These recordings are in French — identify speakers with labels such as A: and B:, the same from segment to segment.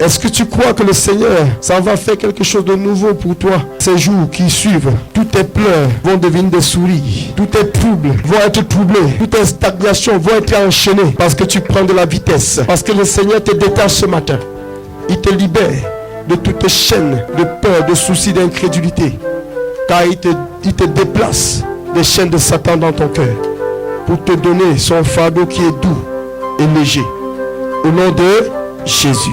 A: Est-ce que tu crois que le Seigneur, ça va faire quelque chose de nouveau pour toi? Ces jours qui suivent, tous tes pleurs vont devenir des souris. Tous tes troubles vont être troublés. Toutes tes stagnations vont être enchaînées parce que tu prends de la vitesse. Parce que le Seigneur te détache ce matin. Il te libère de toutes chaînes de peur, de soucis, d'incrédulité. Car il te déplace des chaînes de Satan dans ton cœur pour te donner son fardeau qui est doux et léger. Au nom de Jésus.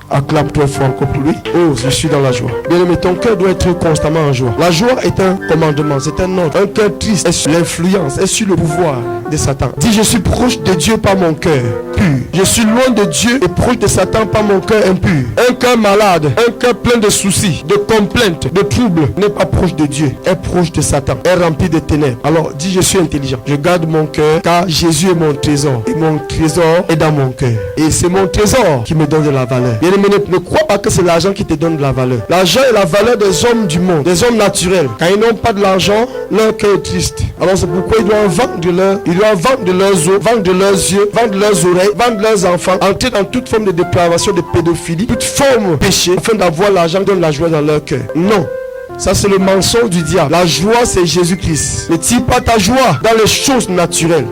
A: Acclame-toi fort encore pour lui. Oh, je suis dans la joie. Bien-aimé, ton cœur doit être constamment en joie. La joie est un commandement, c'est un ordre. Un cœur triste est sur l'influence, est sur le pouvoir de Satan. Dis, je suis proche de Dieu par mon cœur pur. Je suis loin de Dieu et proche de Satan par mon cœur impur. Un cœur malade, un cœur plein de soucis, de complaintes, de troubles, n'est pas proche de Dieu, est proche de Satan, est rempli de ténèbres. Alors, dis, je suis intelligent. Je garde mon cœur car Jésus est mon trésor. Et mon trésor est dans mon cœur. Et c'est mon trésor qui me donne de la valeur. Ne crois pas que c'est l'argent qui te donne de la valeur. L'argent est la valeur des hommes du monde, des hommes naturels. Quand ils n'ont pas de l'argent, leur cœur est triste. Alors c'est pourquoi ils doivent vendre de leurs os, vendre de leurs yeux, vendre de leurs oreilles, vendre de leurs enfants, entrer dans toute forme de dépravation, de pédophilie, toute forme de péché, afin d'avoir l'argent qui donne la joie dans leur cœur. Non. Ça c'est le mensonge du diable. La joie c'est Jésus-Christ. Ne tire pas ta joie dans les choses naturelles.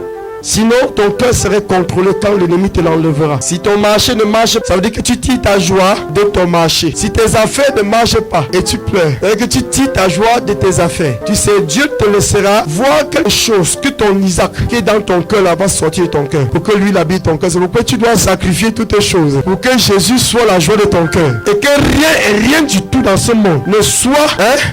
A: Sinon, ton cœur serait contrôlé quand l'ennemi te l'enlèvera. Si ton marché ne marche pas, ça veut dire que tu tires ta joie de ton marché. Si tes affaires ne marchent pas et tu pleures, ça veut dire que tu tires ta joie de tes affaires. Tu sais, Dieu te laissera voir quelque chose que ton Isaac qui est dans ton cœur là va sortir de ton cœur. Pour que lui il habite ton cœur. C'est pourquoi tu dois sacrifier toutes tes choses. Pour que Jésus soit la joie de ton cœur. Et que rien du tout dans ce monde ne soit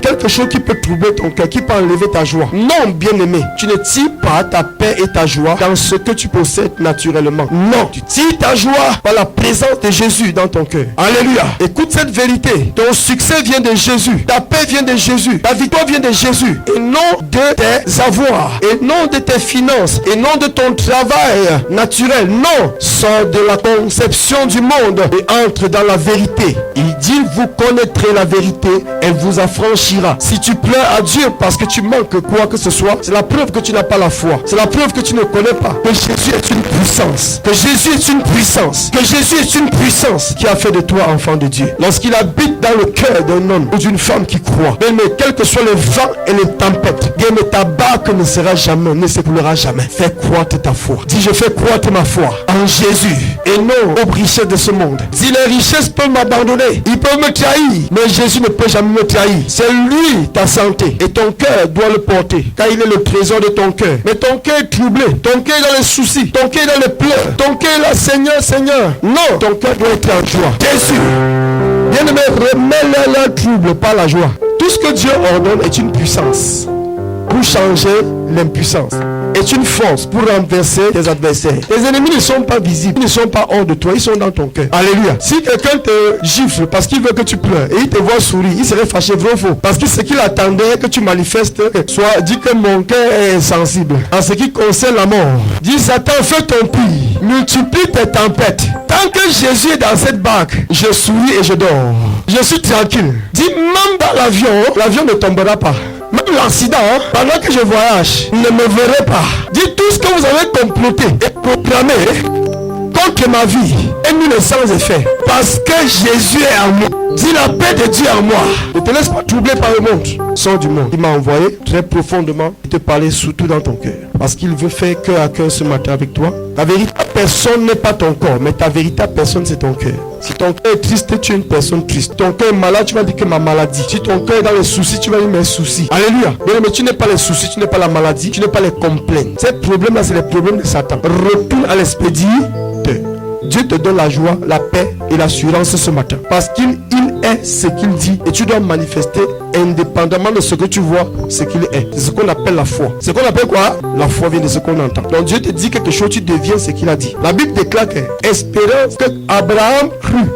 A: quelque chose qui peut troubler ton cœur, qui peut enlever ta joie. Non, bien-aimé, tu ne tires pas ta paix et ta joie dans ce que tu possèdes naturellement. Non, tu tires ta joie par la présence de Jésus dans ton cœur. Alléluia. Écoute cette vérité. Ton succès vient de Jésus. Ta paix vient de Jésus. Ta victoire vient de Jésus. Et non de tes avoirs. Et non de tes finances. Et non de ton travail naturel. Non. Sors de la conception du monde et entre dans la vérité. Il dit, vous connaîtrez la vérité. Elle vous affranchira. Si tu pleures à Dieu parce que tu manques quoi que ce soit, c'est la preuve que tu n'as pas la foi. C'est la preuve que tu ne connais pas que Jésus est une puissance. Que Jésus est une puissance. Que Jésus est une puissance qui a fait de toi enfant de Dieu. Lorsqu'il habite dans le cœur d'un homme ou d'une femme qui croit, mais quels que soient les vents et les tempêtes, mais ta barque ne sera jamais, ne s'écoulera jamais. Fais croître ta foi. Dis, je fais croître ma foi en Jésus et non aux richesses de ce monde. Dis, les richesses peuvent m'abandonner, ils peuvent me trahir, mais Jésus ne peut jamais me trahir. C'est lui ta santé et ton cœur doit le porter car il est le trésor de ton cœur. Mais ton cœur est troublé, ton cœur est dans les soucis, ton cœur est dans les pleurs, ton cœur est là, Seigneur, Seigneur. Non, ton cœur doit être en joie. Jésus, bien-aimé, remets leur trouble par la joie. Tout ce que Dieu ordonne est une puissance pour changer l'impuissance. Est une force pour renverser tes adversaires. Tes ennemis ne sont pas visibles, ils ne sont pas hors de toi, ils sont dans ton cœur. Alléluia. Si quelqu'un te gifle parce qu'il veut que tu pleures et il te voit sourire, il serait fâché, vrai ou faux? Parce que ce qu'il attendait que tu manifestes, soit dit que mon cœur est sensible. En ce qui concerne la mort, dis Satan, fais ton pire, multiplie tes tempêtes. Tant que Jésus est dans cette barque, je souris et je dors. Je suis tranquille. Dis, même dans l'avion, l'avion ne tombera pas. Même l'accident, pendant que je voyage, ne me verrai pas. Dis, tout ce que vous avez comploté et proclamé contre ma vie est nul et sans effet. Parce que Jésus est en moi. Dis, la paix de Dieu en moi. Ne te laisse pas troubler par le monde. Sors du monde. Il m'a envoyé très profondément te parler surtout dans ton cœur. Parce qu'il veut faire cœur à cœur ce matin avec toi. Ta véritable personne n'est pas ton corps, mais ta véritable personne c'est ton cœur. Si ton cœur est triste, tu es une personne triste. Ton cœur est malade, tu vas dire que ma maladie. Si ton cœur est dans les soucis, tu vas dire mes soucis. Alléluia. Mais tu n'es pas les soucis, tu n'es pas la maladie, tu n'es pas les complaints. Ces problèmes-là, c'est les problèmes de Satan. Retourne à l'expéditeur. Dieu te donne la joie, la paix et l'assurance ce matin. Parce qu'il est ce qu'il dit. Et tu dois manifester indépendamment de ce que tu vois, ce qu'il est. C'est ce qu'on appelle la foi. Ce qu'on appelle quoi? La foi vient de ce qu'on entend. Donc Dieu te dit quelque chose, tu deviens ce qu'il a dit. La Bible déclare que espérant que Abraham crut.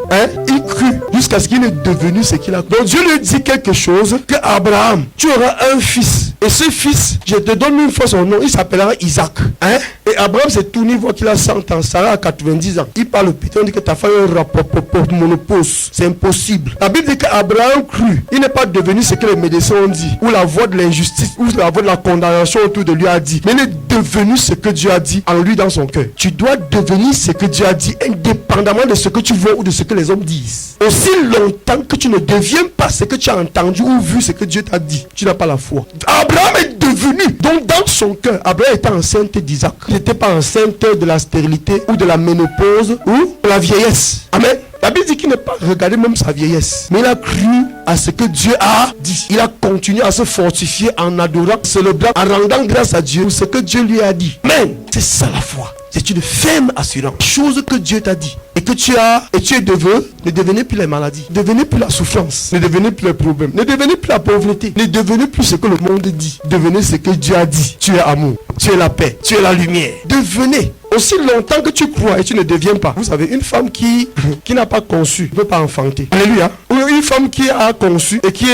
A: Il crut jusqu'à jusqu'à ce qu'il est devenu ce qu'il a. Donc Dieu lui dit quelque chose, que Abraham, tu auras un fils. Et ce fils, je te donne une fois son nom, il s'appellera Isaac. Hein? Et Abraham s'est tourné, il voit qu'il a 100 ans, Sarah a 90 ans. Il parle au pété, on dit que ta femme est un rapport monopause. C'est impossible. La Bible dit qu'Abraham crut. Il n'est pas devenu ce que les médecins ont dit, ou la voix de l'injustice, ou la voix de la condamnation autour de lui a dit. Mais il est devenu ce que Dieu a dit en lui dans son cœur. Tu dois devenir ce que Dieu a dit, indépendamment de ce que tu vois ou de ce que les hommes disent. Aussi longtemps que tu ne deviens pas ce que tu as entendu ou vu ce que Dieu t'a dit, tu n'as pas la foi. Abraham est devenu. Donc dans son cœur, Abraham était enceinte d'Isaac. Il n'était pas enceinte de la stérilité ou de la ménopause ou de la vieillesse. Amen. La Bible dit qu'il n'a pas regardé même sa vieillesse, mais il a cru à ce que Dieu a dit. Il a continué à se fortifier en adorant, célébrant, en rendant grâce à Dieu pour ce que Dieu lui a dit. Amen. C'est ça la foi. C'est une ferme assurance. Chose que Dieu t'a dit. Et que tu as, et tu es devenu, ne devenez plus les maladies. Ne devenez plus la souffrance. Ne devenez plus les problèmes. Ne devenez plus la pauvreté. Ne devenez plus ce que le monde dit. Devenez ce que Dieu a dit. Tu es amour. Tu es la paix. Tu es la lumière. Devenez. Aussi longtemps que tu crois et tu ne deviens pas. Vous savez, une femme qui n'a pas conçu ne peut pas enfanter. Alléluia. Ou une femme qui a conçu et qui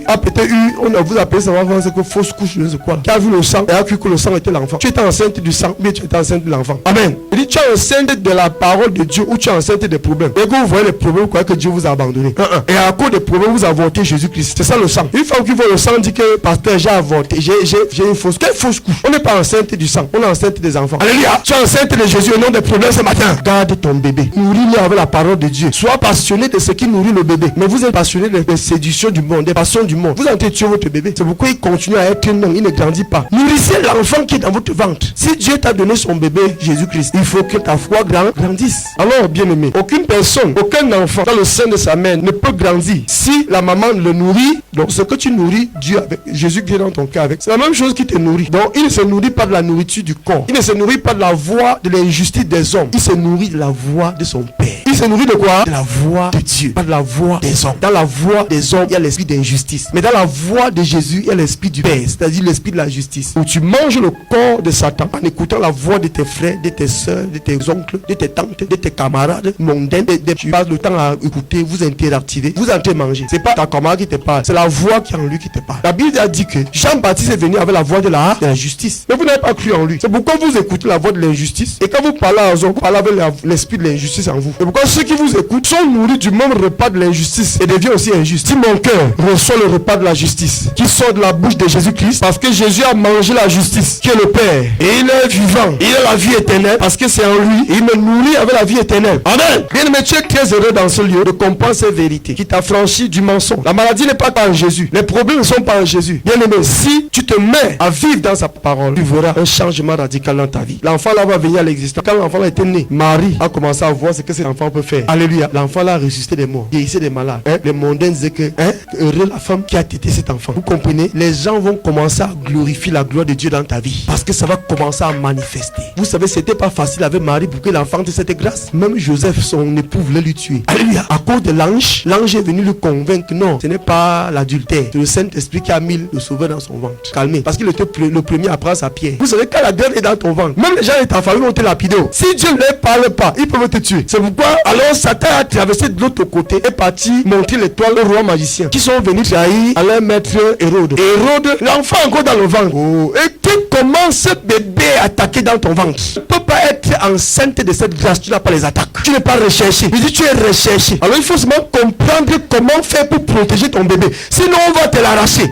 A: a peut-être eu, on a vous appelé ça c'est que fausse couche, je ne sais quoi. Qui a vu le sang et a cru que le sang était l'enfant. Tu étais enceinte du sang, mais tu étais enceinte de l'enfant. Amen. Il dit tu es enceinte de la parole de Dieu ou tu es enceinte des problèmes. Et que vous voyez les problèmes, vous croyez que Dieu vous a abandonné. Et à cause des problèmes, vous avortez Jésus-Christ. C'est ça le sang. Une femme qui voit le sang dit que pasteur, j'ai avorté, j'ai une fausse. Quelle fausse couche? On n'est pas enceinte du sang, on est enceinte des enfants. Alléluia. Tu es enceinte de Jésus au nom des problèmes ce matin. Garde ton bébé. Nourris-le avec la parole de Dieu. Sois passionné de ce qui nourrit le bébé. Mais vous êtes passionné des séductions du monde, des passions du monde. Vous entendez tuer votre bébé. C'est pourquoi il continue à être non, il ne grandit pas. Nourrissez l'enfant qui est dans votre ventre. Si Dieu t'a donné son bébé, Jésus-Christ, il faut que ta foi grandisse. Alors, bien aimé, aucune personne, aucun enfant dans le sein de sa mère ne peut grandir si la maman le nourrit. Donc, ce que tu nourris, Dieu avec Jésus vient dans ton cœur avec. C'est la même chose qui te nourrit. Donc, il ne se nourrit pas de la nourriture du corps. Il ne se nourrit pas de la voix de l'injustice des hommes. Il se nourrit de la voix de son Père. Il se nourrit de quoi? De la voix de Dieu, pas de la voix des hommes. Dans la voix des hommes, il y a l'esprit d'injustice. Mais dans la voix de Jésus, il y a l'esprit du Père, c'est-à-dire l'esprit de la justice. Où tu manges le corps de Satan en écoutant la voix de tes frères, de tes soeurs, de tes oncles, de tes tantes, de tes camarades mondains. Tu passes le temps à écouter, vous interactivez, vous entrez manger. C'est pas ta camarade qui te parle, c'est la voix qui est en lui qui te parle. La Bible a dit que Jean-Baptiste est venu avec la voix de la justice. Mais vous n'avez pas cru en lui. C'est pourquoi vous écoutez la voix de l'injustice. Et quand vous parlez à eux, vous parlez avec l'esprit de l'injustice en vous. Et pourquoi ceux qui vous écoutent sont nourris du même repas de l'injustice et deviennent aussi injustes. Si mon cœur reçoit le repas de la justice qui sort de la bouche de Jésus-Christ, parce que Jésus a mangé la justice qui est le Père, et il est vivant, il a la vie éternelle, parce que c'est en lui, et il me nourrit avec la vie éternelle. Amen. Bien aimé, tu es très heureux dans ce lieu de comprendre ces vérités qui t'affranchit du mensonge. La maladie n'est pas en Jésus, les problèmes ne sont pas en Jésus. Bien aimé, si tu te mets à vivre dans sa parole, tu verras un changement radical dans ta vie. L'enfant là va venir à l'existence. Quand l'enfant là était né, Marie a commencé à voir ce que cet enfant peut faire. Alléluia. L'enfant là a ressuscité des morts, guérissait des malades. Les mondains disaient que heureux la femme qui a tété cet enfant. Vous comprenez? Les gens vont commencer à glorifier la gloire de Dieu dans ta vie, parce que ça va commencer à manifester. Vous savez, c'était pas facile avec Marie pour que l'enfant de cette grâce. Même Joseph, son époux, voulait lui tuer. Alléluia. À cause de l'ange est venu lui convaincre que non, ce n'est pas l'adultère, c'est le Saint-Esprit qui a mis le sauveur dans son ventre. Calmez, parce qu'il était le premier à prendre sa pierre. Vous savez, quand la gueule est dans ton ventre, même les gens de ta famille vont te lapider. Si Dieu ne leur parle pas, ils peuvent te tuer. C'est pourquoi alors Satan a traversé de l'autre côté et parti montrer l'étoile au roi magicien qui sont venus trahir à leur maître Hérode. Hérode, l'enfant encore dans le ventre. Oh. Et comment ce bébé est attaqué dans ton ventre? Tu ne peux pas être enceinte de cette grâce, tu n'as pas les attaques. Tu n'es pas recherché. Je dis tu es recherché. Alors il faut seulement comprendre comment faire pour protéger ton bébé. Sinon on va te l'arracher.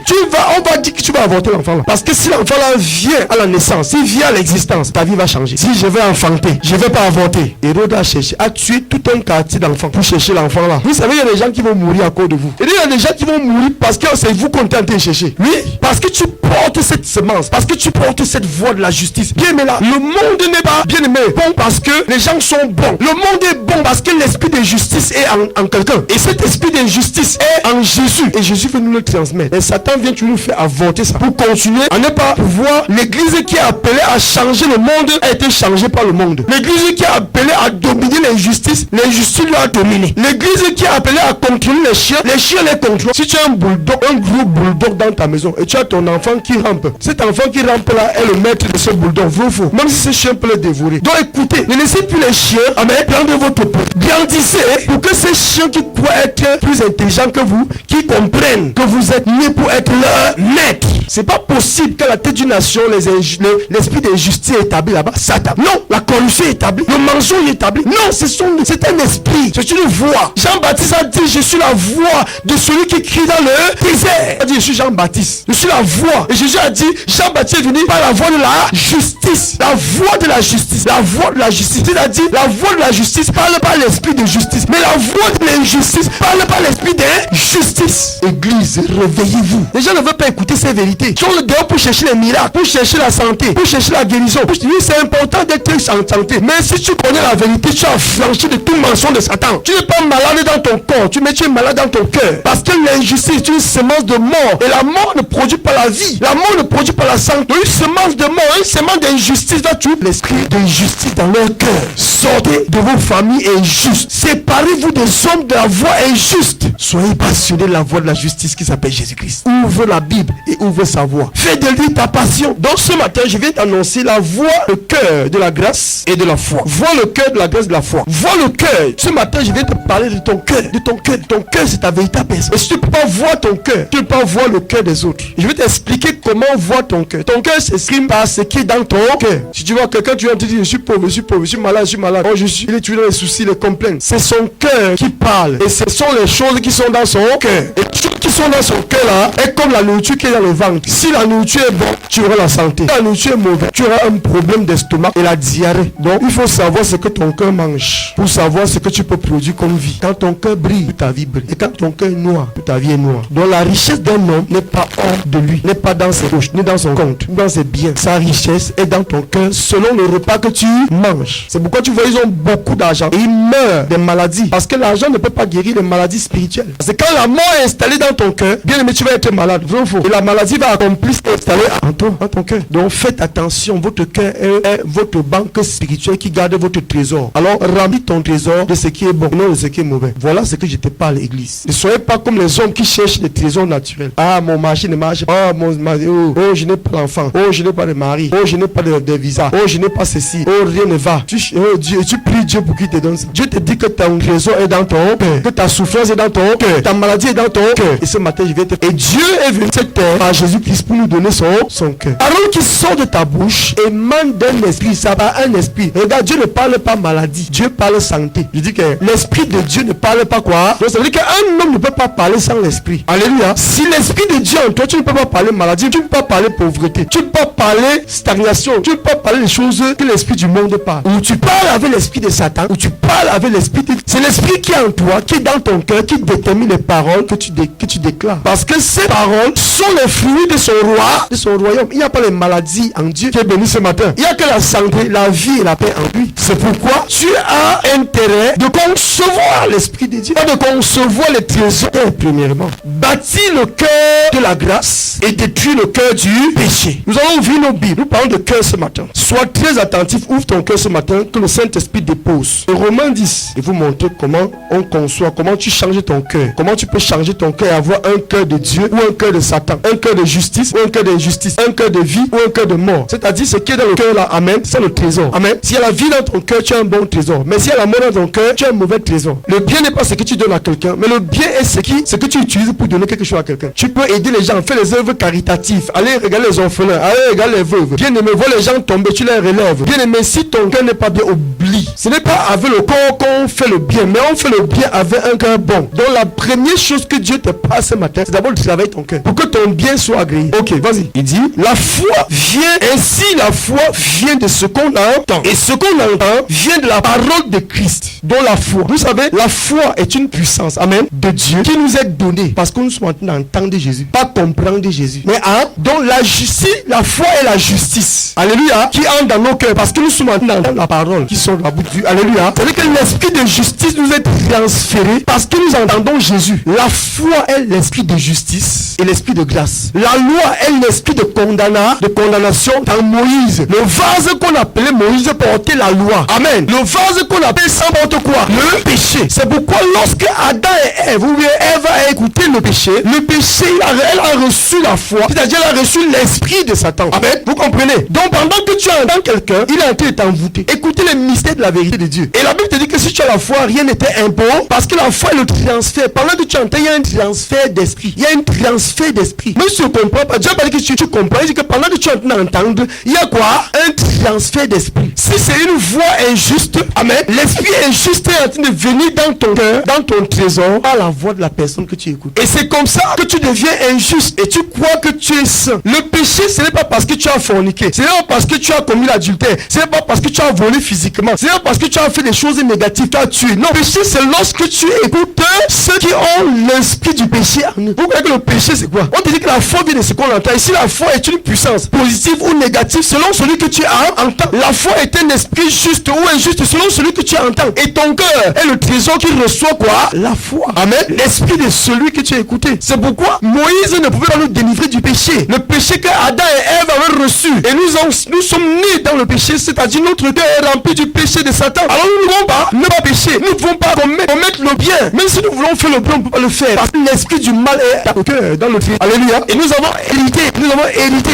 A: On va dire que tu vas avorter l'enfant là. Parce que si l'enfant là vient à la naissance, s'il vient à l'existence, ta vie va changer. Si je vais enfanter, je ne vais pas avorter. Hérode a cherché, a tué tout un quartier d'enfants pour chercher l'enfant là. Vous savez, il y a des gens qui vont mourir à cause de vous. Et il y a des gens qui vont mourir parce que c'est vous qu'on est en train de chercher. Oui, parce que tu portes cette semence, parce que tu portes cette voix de la justice. Bien aimé là, le monde n'est pas bien aimé bon parce que les gens sont bons. Le monde est bon parce que l'esprit de justice est en quelqu'un. Et cet esprit de justice est en Jésus. Et Jésus veut nous le transmettre. Et Satan vient toujours nous faire avorter ça. Pour continuer à ne pas pouvoir, l'église qui est appelée à changer le monde a été changée par le monde. L'église qui est appelée à dominer l'injustice L'injustice lui a dominé. L'église qui a appelé à contrôler les chiens les contrôlent. Si tu as un bulldog, un gros bulldog dans ta maison et tu as ton enfant qui rampe, cet enfant qui rampe là est le maître de ce bulldog, faux. Même si ce chien peut le dévorer. Donc écoutez, ne laissez plus les chiens, prendre votre peau. Grandissez pour que ces chiens qui croient être plus intelligents que vous, qui comprennent que vous êtes nés pour être leur maître. C'est pas possible qu'à la tête d'une nation, l'esprit d'injustice est établi là-bas. Satan. Non, la corruption est établie. Le mensonge est établi. Non, c'est un esprit. C'est une voix. Jean-Baptiste a dit, je suis la voix de celui qui crie dans le désert. Il a dit, je suis Jean-Baptiste. Je suis la voix. Et Jésus a dit, Jean-Baptiste est venu par la voix de la justice. La voix de la justice. La voix de la justice. Il a dit, la voix de la justice parle pas l'esprit de justice. Mais la voix de l'injustice parle pas l'esprit de justice. Église, réveillez-vous. Les gens ne veulent pas écouter ces vérités. Ils sont dehors pour chercher les miracles, pour chercher la santé, pour chercher la guérison. C'est important d'être en santé. Mais si tu connais la vérité, tu as franchi de tout mensonge de Satan. Tu n'es pas malade dans ton corps, mais tu es malade dans ton cœur. Parce que l'injustice est une semence de mort. Et la mort ne produit pas la vie. La mort ne produit pas la santé. Une semence de mort, une semence d'injustice va tuer l'esprit d'injustice dans leur cœur. Sortez de vos familles injustes. Séparez-vous des hommes de la voie injuste. Soyez passionnés de la voie de la justice qui s'appelle Jésus-Christ. Ouvre la Bible et ouvre sa voix. Fais de lui ta passion. Donc ce matin, je viens t'annoncer la voie, le cœur de la grâce et de la foi. Vois le cœur de la grâce et de la foi. Vois le cœur. Ce matin, je viens te parler de ton cœur. De ton cœur. Ton cœur, c'est ta véritable personne. Et si tu ne peux pas voir ton cœur, tu ne peux pas voir le cœur des autres. Je vais t'expliquer comment voir ton cœur. Ton cœur s'exprime par ce qui est dans ton cœur. Si tu vois quelqu'un, tu vas te dire, je suis pauvre, je suis malade, Oh, il est tué dans les soucis, les complaints. C'est son cœur qui parle. Et ce sont les choses qui sont dans son cœur. Et les choses qui sont dans son cœur là, est comme la nourriture qui est dans le ventre. Si la nourriture est bonne, tu auras la santé. Si la nourriture est mauvaise, tu auras un problème d'estomac et la diarrhée. Donc, il faut savoir ce que ton cœur mange pour savoir ce que tu peux produire comme vie. Quand ton cœur brille, toute ta vie brille. Et quand ton cœur est noir, toute ta vie est noire. Donc, la richesse d'un homme n'est pas hors de lui, n'est pas dans ses poches, ni dans son compte, ni dans ses biens. Sa richesse est dans ton cœur selon le repas que tu manges. C'est pourquoi tu vois, ils ont beaucoup d'argent et ils meurent des maladies. Parce que l'argent ne peut pas guérir les maladies spirituelles. Parce que quand la mort est installée dans ton cœur, bien aimé, tu vas être malade. Vrai ou faux? Et la maladie va accomplir s'installer en toi, dans ton cœur. Donc faites attention, votre cœur est votre banque spirituelle qui garde votre trésor. Alors remplis ton trésor de ce qui est bon, non de ce qui est mauvais. Voilà ce que je te parle, l'église. Ne soyez pas comme les hommes qui cherchent des trésors naturels. Ah, mon marché ne marche pas. Oh, je n'ai pas d'enfant. Oh, je n'ai pas de mari. Oh, je n'ai pas de visa. Oh, je n'ai pas ceci. Oh, rien ne va. Tu pries Dieu pour qu'il te donne ça. Dieu te dit que ton trésor est dans ton cœur, que ta souffrance est dans ton cœur, ta maladie est dans ton cœur. Et ce matin, je vais te... Et Dieu est venu cette terre par Jésus-Christ pour nous donner son cœur. Parole qui sort de ta bouche émane d'un esprit. Ça va un esprit. Regarde, Dieu ne parle pas maladie. Dieu parle santé. Je dis que l'esprit de Dieu ne parle pas quoi? Donc ça veut dire qu'un homme ne peut pas parler sans l'esprit. Alléluia. Si l'esprit de Dieu en toi, tu ne peux pas parler maladie, tu ne peux pas parler pauvreté, tu ne peux pas parler stagnation, tu ne peux pas parler des choses que l'esprit du monde parle. Ou tu parles avec l'esprit de Satan, ou tu parles avec l'esprit de... C'est l'esprit qui est en toi, qui est dans ton cœur, qui détermine les paroles que tu déclares. Parce que ces paroles sont les fruits de son roi, de son royaume. Il n'y a pas les maladies en Dieu qui est béni ce matin. Il n'y a que la santé, la vie et la paix en lui. C'est pourquoi tu as intérêt de concevoir l'esprit de Dieu, pas de concevoir les trésors. Premièrement, bâtis le cœur de la grâce et détruis le cœur du péché. Nous allons ouvrir nos Bibles. Nous parlons de cœur ce matin. Sois très attentif. Ouvre ton cœur ce matin que le Saint-Esprit dépose. Le Romains 10, il vous montre comment on conçoit, comment tu changes ton cœur. Comment tu peux changer ton cœur et avoir un cœur de Dieu ou un cœur de Satan. Un cœur de justice ou un cœur d'injustice. Un cœur de vie ou un cœur de mort. C'est-à-dire ce qui est dans le cœur là, amen, c'est le trésor. Amen. S'il y a la vie dans ton cœur, tu as un bon trésor. Mais s'il y a la mort dans ton cœur, tu as un mauvais trésor. Le bien n'est pas ce que tu donnes à quelqu'un, mais le bien est ce que tu utilises pour donner quelque chose à quelqu'un. Tu peux aider les gens, faire les œuvres caritatives. Allez regarder les orphelins, allez regarder les veuves. Bien aimé, vois les gens tomber, tu les relèves. Bien aimé, si ton cœur n'est pas bien, oublie. Ce n'est pas avec le corps qu'on fait le bien, mais on fait le bien avec un cœur bon. Donc la première chose que Dieu te passe ce matin, c'est d'abord de travailler ton cœur pour que ton bien soit agréé. Ok, vas-y. Il dit, la foi vient de ce qu'on entend. Et ce qu'on entend vient de la parole de Christ. Donc la foi. Vous savez, la foi est une puissance, amen, de Dieu qui nous est donnée parce que nous sommes en train d'entendre Jésus, pas comprendre Jésus. Mais donc la justice, la foi et la justice, alléluia, qui entrent dans nos cœurs parce que nous sommes en train d'entendre la parole qui sort de la Alléluia. C'est-à-dire que l'esprit de justice nous est transféré parce que nous entendons Jésus. La foi est l'esprit de justice et l'esprit de grâce. La loi est l'esprit de condamnation dans Moïse. Le vase qu'on appelait Moïse portait la loi. Amen. Le vase qu'on appelle ça porte quoi? Le péché. C'est pourquoi lorsque Adam et Ève, ou bien Ève a écouté le péché, elle a reçu la foi. C'est-à-dire elle a reçu l'esprit de Satan. Amen. Vous comprenez? Donc pendant que tu entends quelqu'un, il est en train de t'envoûter. Écoutez les mystères de la vérité de Dieu. Et la Bible te dit que si tu as la foi, rien n'était imposé. Parce que la foi est le transfert. Pendant que tu entends, il y a un transfert d'esprit. Il y a un transfert d'esprit. Même si tu ne comprends pas, Dieu n'a pas dit que tu comprends. Il dit que pendant que tu es en train d'entendre, il y a quoi? Un transfert d'esprit. Si c'est une voix injuste, amen, l'esprit injuste est en train de venir dans ton cœur, dans ton trésor, par la voix de la personne que tu écoutes. Et c'est comme ça que tu deviens injuste et tu crois que tu es saint. Le péché, ce n'est pas parce que tu as forniqué. Ce n'est pas parce que tu as commis l'adultère. Ce n'est pas parce que tu as volé physiquement. Ce n'est pas parce que tu as fait des choses négatives, tu as tué. Non, le péché, c'est lorsque tu écoutes ceux qui ont l'esprit du péché en eux. Vous voyez que le péché, c'est quoi? On te dit que la foi vient de ce qu'on entend. Ici, la foi est une puissance positive ou négative selon celui que tu entends. La foi est un esprit juste ou injuste selon celui que tu entends. Et ton cœur est le trésor qui reçoit quoi? La foi. Amen. L'esprit de celui que tu as écouté. C'est pourquoi Moïse ne pouvait pas nous délivrer du péché. Le péché que Adam et Ève avaient reçu. Et nous sommes nés dans le péché, c'est-à-dire notre cœur est rempli du péché de Satan. Alors nous ne pouvons pas ne pas pécher. Nous ne pouvons pas commettre le bien. Même si nous voulons faire le bien, on ne peut pas le faire. Parce que l'esprit du mal est dans le cœur, dans le cœur. Alléluia. Et nous avons hérité,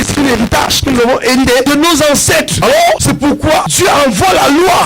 A: c'est un héritage que nous avons hérité de nos ancêtres. Alors c'est pourquoi Dieu envoie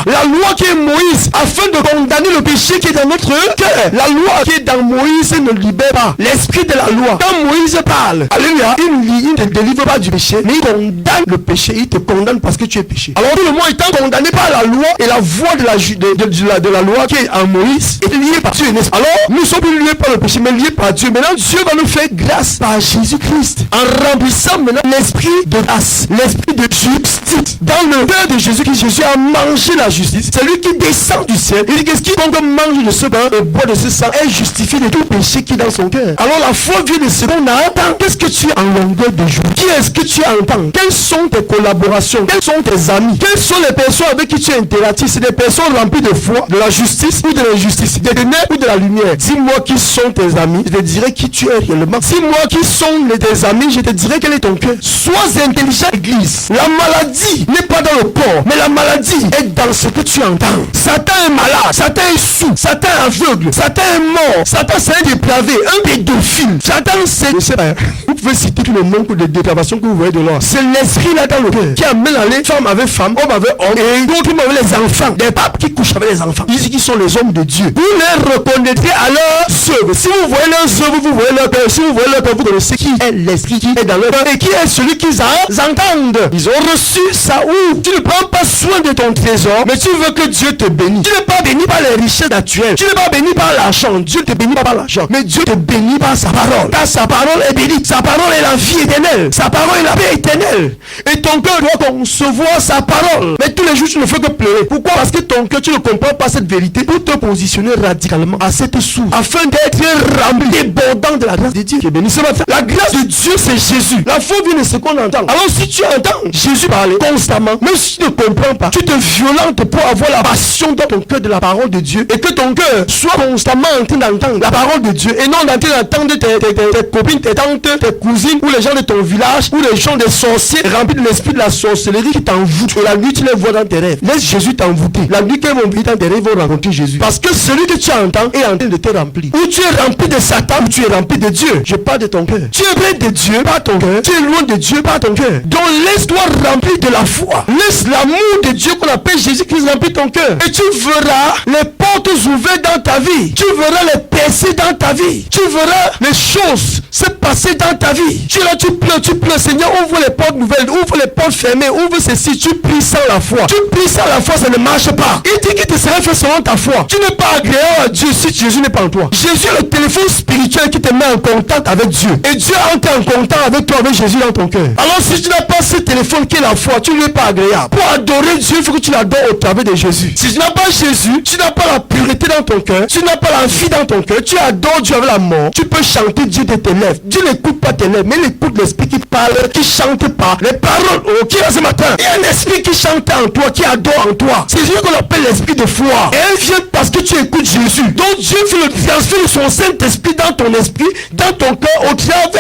A: la loi qui est Moïse, afin de condamner le péché qui est dans notre cœur. La loi qui est dans Moïse ne libère pas. L'esprit de la loi. Quand Moïse parle, alléluia, il ne te délivre pas du péché, mais il condamne le péché. Il te condamne parce que tu es péché. Alors tout le monde étant condamné par la loi et la voix de la loi qui est en Moïse est liée par Dieu. Alors nous sommes plus liés par le péché, mais liés par Dieu. Maintenant Dieu va nous faire grâce par Jésus-Christ en remplissant maintenant l'esprit de grâce, l'esprit de justice. Dans le cœur de Jésus-Christ, Jésus a mangé la justice. C'est lui qui descend du ciel. Il dit qu'est-ce qui mange de ce pain et boit de ce sang est justifié de tout péché qui est dans son cœur. Alors la foi vient de ce qu'on entend. Qu'est-ce que tu as en longueur de jour? Qui est-ce que tu entends? Quelles sont tes collaborations? Quels sont tes amis? Quelles sont les personnes avec qui tu interagis? C'est des personnes remplies de foi, de la justice ou de l'injustice, des ténèbres ou de la lumière. Dis-moi qui sont tes amis, je te dirai qui tu es réellement. Dis-moi qui sont tes amis, je te dirai quel est ton cœur. Sois intelligent, église. La maladie n'est pas dans le corps, mais la maladie est dans ce que tu entends. Satan est malade, Satan est sourd, Satan est aveugle, Satan est mort, Satan c'est un dépravé, un pédophile. Satan c'est... Je sais pas, vous pouvez citer tout le nombre de dépravations que vous voyez de l'or. C'est l'esprit là dans le cœur qui amène à aller femme avec femme, homme avec homme, et d'autres avec les enfants. Des papes qui couchent avec les enfants. Ils disent qu'ils sont les hommes de Dieu. Vous les reconnaîtrez à leurs œuvres. Si vous voyez leurs œuvres, vous voyez leur cœur. Si vous voyez leur cœur, vous connaissez qui est l'esprit qui est dans leur cœur et qui est celui qu'ils entendent. Ils ont reçu ça où? Tu ne prends pas soin de ton trésor, mais tu veux que Dieu te bénisse. Tu n'es pas béni par les richesses naturelles. Tu n'es pas béni par l'argent. Dieu te bénit pas par l'argent, mais Dieu te bénit par sa parole. Car sa parole est bénie. Sa parole est la vie éternelle. Sa parole est la paix éternelle. Et ton cœur doit concevoir sa parole. Mais tous les jours, tu ne fais que pleurer. Pourquoi? Parce que ton cœur, tu ne comprends pas cette vérité pour te positionner radicalement à cette source, afin d'être rempli, débordant de la grâce de Dieu. Qui est béni ce matin. La grâce de Dieu, c'est Jésus. La foi vient de ce qu'on entend. Alors si tu entends Jésus parler constamment, même si tu ne comprends pas, tu te violentes pour avoir la passion dans ton cœur de la parole de Dieu, et que ton cœur soit constamment en train d'entendre la parole de Dieu, et non en train d'entendre tes copines, tes tantes, tes cousines, ou les gens de ton village, ou les gens des sorciers remplis de l'esprit de la sorcellerie qui t'envoûtent. Et la nuit, tu les vois dans tes rêves. Laisse Jésus t'envoûter. La nuit, qu'ils vont venir dans tes rêves, ils vont rencontrer Jésus. Parce que celui que tu entends est en train de te remplir. Ou tu es rempli de Satan, ou tu es rempli de Dieu. Je parle de ton cœur. Tu es près de Dieu par ton cœur. Tu es loin de Dieu par ton cœur. Donc laisse-toi remplir de la foi. Laisse l'amour de Dieu qu'on appelle Jésus-Christ remplir ton cœur. Et tu verras les portes ouvertes dans ta vie. Tu verras les percées dans ta vie. Tu verras les choses se passer dans ta vie. Tu es là, tu pleures. Seigneur, ouvre les portes nouvelles, ouvre les portes fermées, ouvre ceci. Tu pries sans la foi. Tu pries sans la foi, ça ne marche pas. Il dit qu'il te sera fait selon ta foi. Tu n'es pas agréable à Dieu si Jésus n'est pas en toi. Jésus est le téléphone spirituel qui te met en contact avec Dieu. Et Dieu entre en contact avec toi, avec Jésus dans ton cœur. Alors si tu n'as pas ce téléphone qui est la foi, tu n'es pas agréable. Pour adorer Dieu, il faut que tu l'adores au travers de Jésus. Si tu n'as pas Jésus, tu n'as pas la pureté dans ton cœur, tu n'as pas la vie dans ton cœur. cœur, tu adores Dieu avec la mort, tu peux chanter Dieu de tes lèvres. Dieu n'écoute pas tes lèvres, mais il écoute l'esprit qui parle, qui chante pas. Les paroles, qui est là ce matin? Il y a un esprit qui chante en toi, qui adore en toi. C'est celui qu'on appelle l'esprit de foi. Et elle vient parce que tu écoutes Jésus. Donc Dieu fait le transfert de son Saint-Esprit dans ton esprit, dans ton cœur, au travers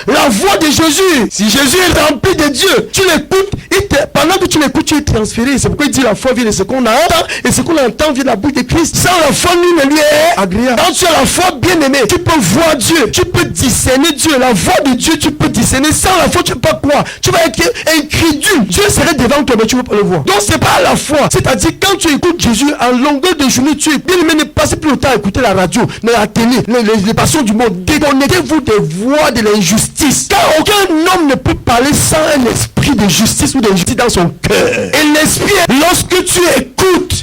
A: de la voix de Jésus. Si Jésus est rempli de Dieu, tu l'écoutes, pendant que tu l'écoutes, tu es transféré. C'est pourquoi il dit la foi vient de ce qu'on entend, et ce qu'on entend vient de la bouche de Christ. Sans la foi, nul ne lui est agréable. Quand tu as la foi bien aimée, tu peux voir Dieu, tu peux discerner Dieu. La voix de Dieu, tu peux discerner. Sans la foi, tu ne peux pas croire. Tu vas être incrédule. Dieu serait devant toi, mais tu ne peux pas le voir. Donc c'est pas la foi. C'est-à-dire quand tu écoutes Jésus en longueur de journée, tu es bien aimé. Ne passez plus le temps à écouter la radio, la télé, les passions du monde. Déconnectez-vous des voix de l'injustice. Car aucun homme ne peut parler sans un esprit de justice ou d'injustice dans son cœur. Et l'esprit, lorsque tu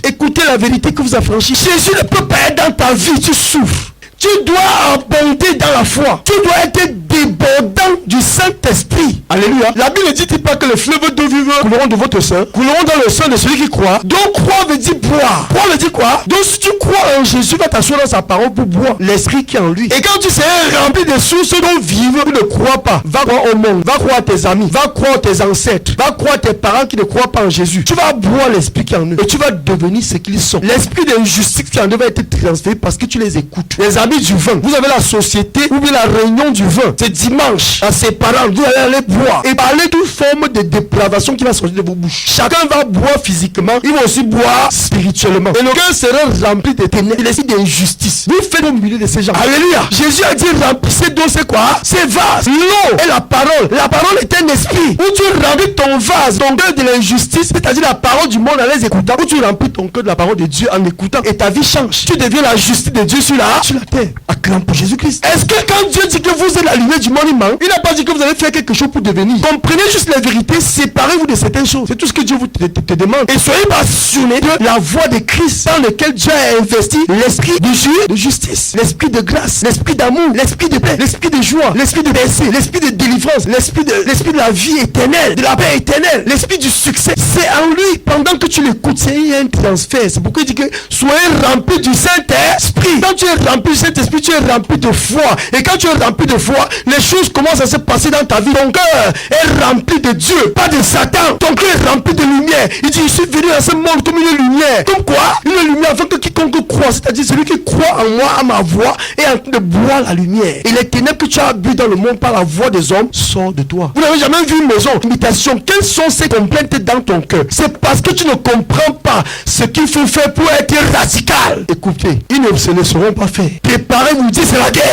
A: écoutez la vérité que vous affranchissez, Jésus ne peut pas être dans ta vie, tu souffres. Tu dois abonder dans la foi. Tu dois être débordant du Saint-Esprit. Alléluia. La Bible ne dit pas que les fleuves d'eau vive couleront de votre sein, couleront dans le sein de celui qui croit. Donc croire veut dire boire. Croire veut dire quoi? Donc si tu crois en Jésus, va t'asseoir dans sa parole pour boire l'esprit qui est en lui. Et quand tu seras rempli de sources dont vivre, tu ne crois pas. Va croire au monde, va croire à tes amis, va croire à tes ancêtres, va croire à tes parents qui ne croient pas en Jésus. Tu vas boire l'esprit qui est en eux et tu vas devenir ce qu'ils sont. L'esprit d'injustice qui en eux va être transféré parce que tu les écoutes. Les amis du vin, vous avez la société ou bien la réunion du vin. C'est dimanche, à ses parents, vous allez aller boire et parler d'une forme de dépravation qui va sortir de vos bouches. Chacun va boire physiquement, il va aussi boire spirituellement. Et le cœur sera rempli de ténèbres, il est d'injustice. Vous faites au milieu de ces gens. Alléluia. Jésus a dit remplissez d'eau, c'est quoi? C'est vase. L'eau est la parole. La parole est un esprit. Où tu remplis ton vase, ton cœur de l'injustice, c'est-à-dire la parole du monde en les écoutant. Où tu remplis ton cœur de la parole de Dieu en écoutant. Et ta vie change. Tu deviens la justice de Dieu sur la terre. Acclame pour Jésus-Christ. Est-ce que quand Dieu dit que vous êtes la lumière du monde, il n'a pas dit que vous allez faire quelque chose pour devenir? Comprenez juste la vérité, séparez-vous de certaines choses. C'est tout ce que Dieu vous te demande. Et soyez passionnés de la voix de Christ dans lequel Dieu a investi l'esprit de justice, l'esprit de grâce, l'esprit d'amour, l'esprit de paix, l'esprit de joie, l'esprit de bercé, l'esprit de délivrance, l'esprit de la vie éternelle, de la paix éternelle, l'esprit du succès. C'est en lui, pendant que tu l'écoutes, c'est un transfert. C'est pourquoi il dit que soyez remplis du Saint-Esprit. Quand tu es rempli du Saint-Esprit, tu es rempli de foi. Et quand tu es rempli de foi, les choses commencent à se passer dans ta vie. Ton cœur est rempli de Dieu, pas de Satan. Ton cœur est rempli de lumière. Il dit, je suis venu dans ce monde comme une lumière. Comme quoi? Une lumière afin que quiconque croit, c'est-à-dire celui qui croit en moi, à ma voix, est en train de boire la lumière. Et les ténèbres que tu as bu dans le monde par la voix des hommes sortent de toi. Vous n'avez jamais vu une maison, imitation. Quelles sont ces complaintes dans ton cœur? C'est parce que tu ne comprends pas ce qu'il faut faire pour être radical. Écoutez, ils ne se laisseront pas faire. Préparez-vous, dites c'est la guerre.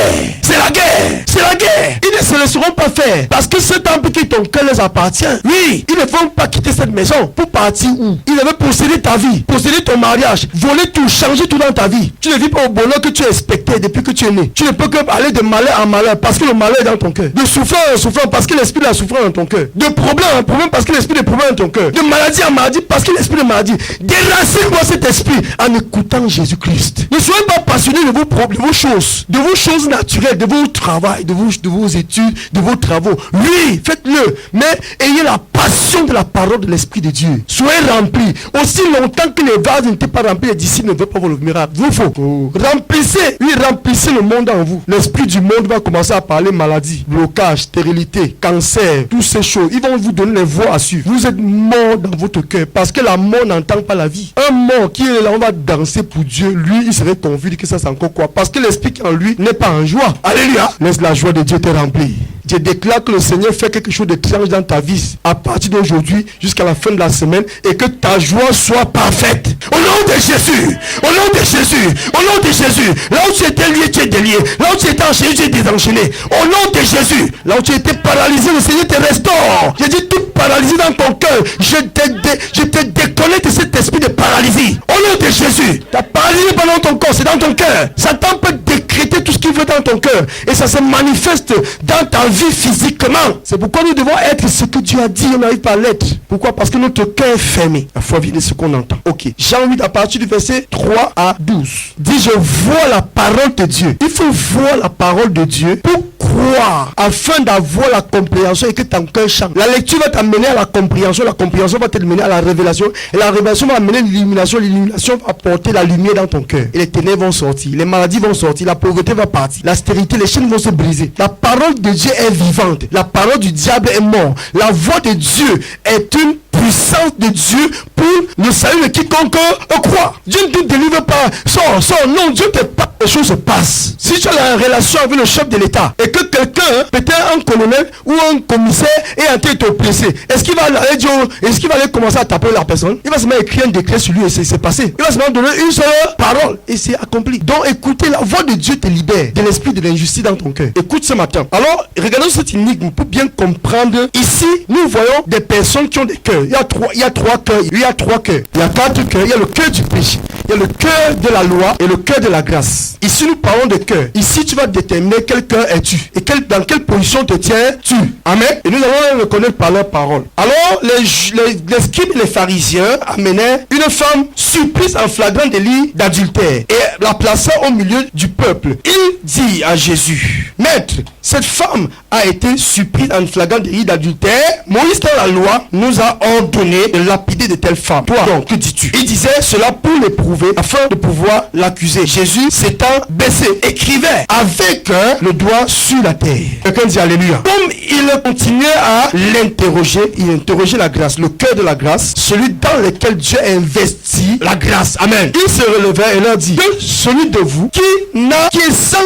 A: C'est la guerre. C'est la guerre. Ils ne se laisseront pas faire. Parce que ce temple qui ton cœur les appartient. Oui, ils ne vont pas quitter cette maison. Pour partir où? Ils avaient possédé ta vie, posséder ton mariage, voler tout, changer tout dans ta vie. Tu ne vis pas au bonheur que tu expectais depuis que tu es né. Tu ne peux que aller de malheur en malheur parce que le malheur est dans ton cœur. De souffrance en souffrance parce que l'esprit de la souffrance est dans ton cœur. De problème en problème parce que l'esprit de problème est dans ton cœur. De maladie en maladie parce que l'esprit de maladie. Déracine-moi cet esprit en écoutant Jésus-Christ. Ne soyez pas passionné de vos choses naturelles, de vos travail, de vos études, de vos travaux. Oui, faites-le, mais ayez la passion de la parole de l'Esprit de Dieu. Soyez remplis. Aussi longtemps que les vases n'étaient pas remplis, les disciples ne veulent pas voir le miracle. Vous faut. Remplissez, oui, remplissez le monde en vous. L'esprit du monde va commencer à parler maladie, blocage, stérilité, cancer, toutes ces choses. Ils vont vous donner les voies à suivre. Vous êtes mort dans votre cœur parce que la mort n'entend pas la vie. Un mort qui est là, on va danser pour Dieu. Lui, il serait convaincu que ça c'est encore quoi? Parce que l'esprit qui en lui n'est pas en joie. Alléluia. Laisse la joie de Dieu te remplir. Je déclare que le Seigneur fait quelque chose d'étrange dans ta vie à partir d'aujourd'hui jusqu'à la fin de la semaine et que ta joie soit parfaite. Au nom de Jésus, au nom de Jésus, au nom de Jésus. Là où tu étais lié, tu es délié. Là où tu étais enchaîné, tu es désenchaîné. Au nom de Jésus, là où tu étais paralysé, le Seigneur te restaure. J'ai dit tout paralysé dans ton cœur. Je te déconnecte de cet esprit de paralysie. Au nom de Jésus, ta paralysie pas dans ton corps, c'est dans ton cœur. Satan peut décréter tout ce qu'il veut dans ton cœur et ça se manifeste dans ta vie physiquement. C'est pourquoi nous devons être ce que Dieu a dit, on n'arrive pas à l'être. Pourquoi? Parce que notre cœur est fermé. La foi vient de ce qu'on entend. Ok. Jean 8 à partir du verset 3 à 12. Dit, je vois la parole de Dieu. Il faut voir la parole de Dieu pour croire afin d'avoir la compréhension et que ton cœur change. La lecture va t'amener à la compréhension va t'amener à la révélation, et la révélation va amener l'illumination va apporter la lumière dans ton cœur. Et les ténèbres vont sortir, les maladies vont sortir, la pauvreté va partir, la stérilité, les chaînes vont se briser. La parole de Dieu est vivante, la parole du diable est morte. La voix de Dieu est une puissance de Dieu pour le salut de quiconque croit. Dieu ne te délivre pas. Non, Dieu te parle, les choses se passent. Si tu as une relation avec le chef de l'État et que quelqu'un, peut-être un colonel ou un commissaire, est en train de te blesser, est-ce qu'il va aller commencer à taper la personne? Il va se mettre à écrire un décret sur lui et c'est passé. Il va se mettre à donner une seule parole et c'est accompli. Donc écoutez, la voix de Dieu te libère de l'esprit de l'injustice dans ton cœur. Écoute ce matin. Alors, regardons cette énigme pour bien comprendre. Ici, nous voyons des personnes qui ont des cœurs. Il y a trois cœurs. Il y a 3 cœurs. Il y a 4 cœurs. Il y a le cœur du péché. Il y a le cœur de la loi et le cœur de la grâce. Ici, nous parlons de cœur. Ici, tu vas déterminer quel cœur es-tu et dans quelle position te tiens-tu. Amen. Et nous allons le connaître par leur parole. Alors, les scribes et les pharisiens amenaient une femme surprise en flagrant délit d'adultère et la plaçant au milieu du peuple. Il dit à Jésus: Maître, cette femme a été surprise en flagrant délit d'adultère. Moïse dans la loi nous a ordonné de lapider de telles femmes. Toi, donc, que dis-tu? Il disait cela pour l'éprouver afin de pouvoir l'accuser. Jésus s'étant baissé, écrivait avec le doigt sur la terre. Quelqu'un dit alléluia. Comme il continuait à l'interroger, il interrogeait la grâce, le cœur de la grâce, celui dans lequel Dieu a investi la grâce. Amen. Il se relevait et leur dit que celui de vous qui est sans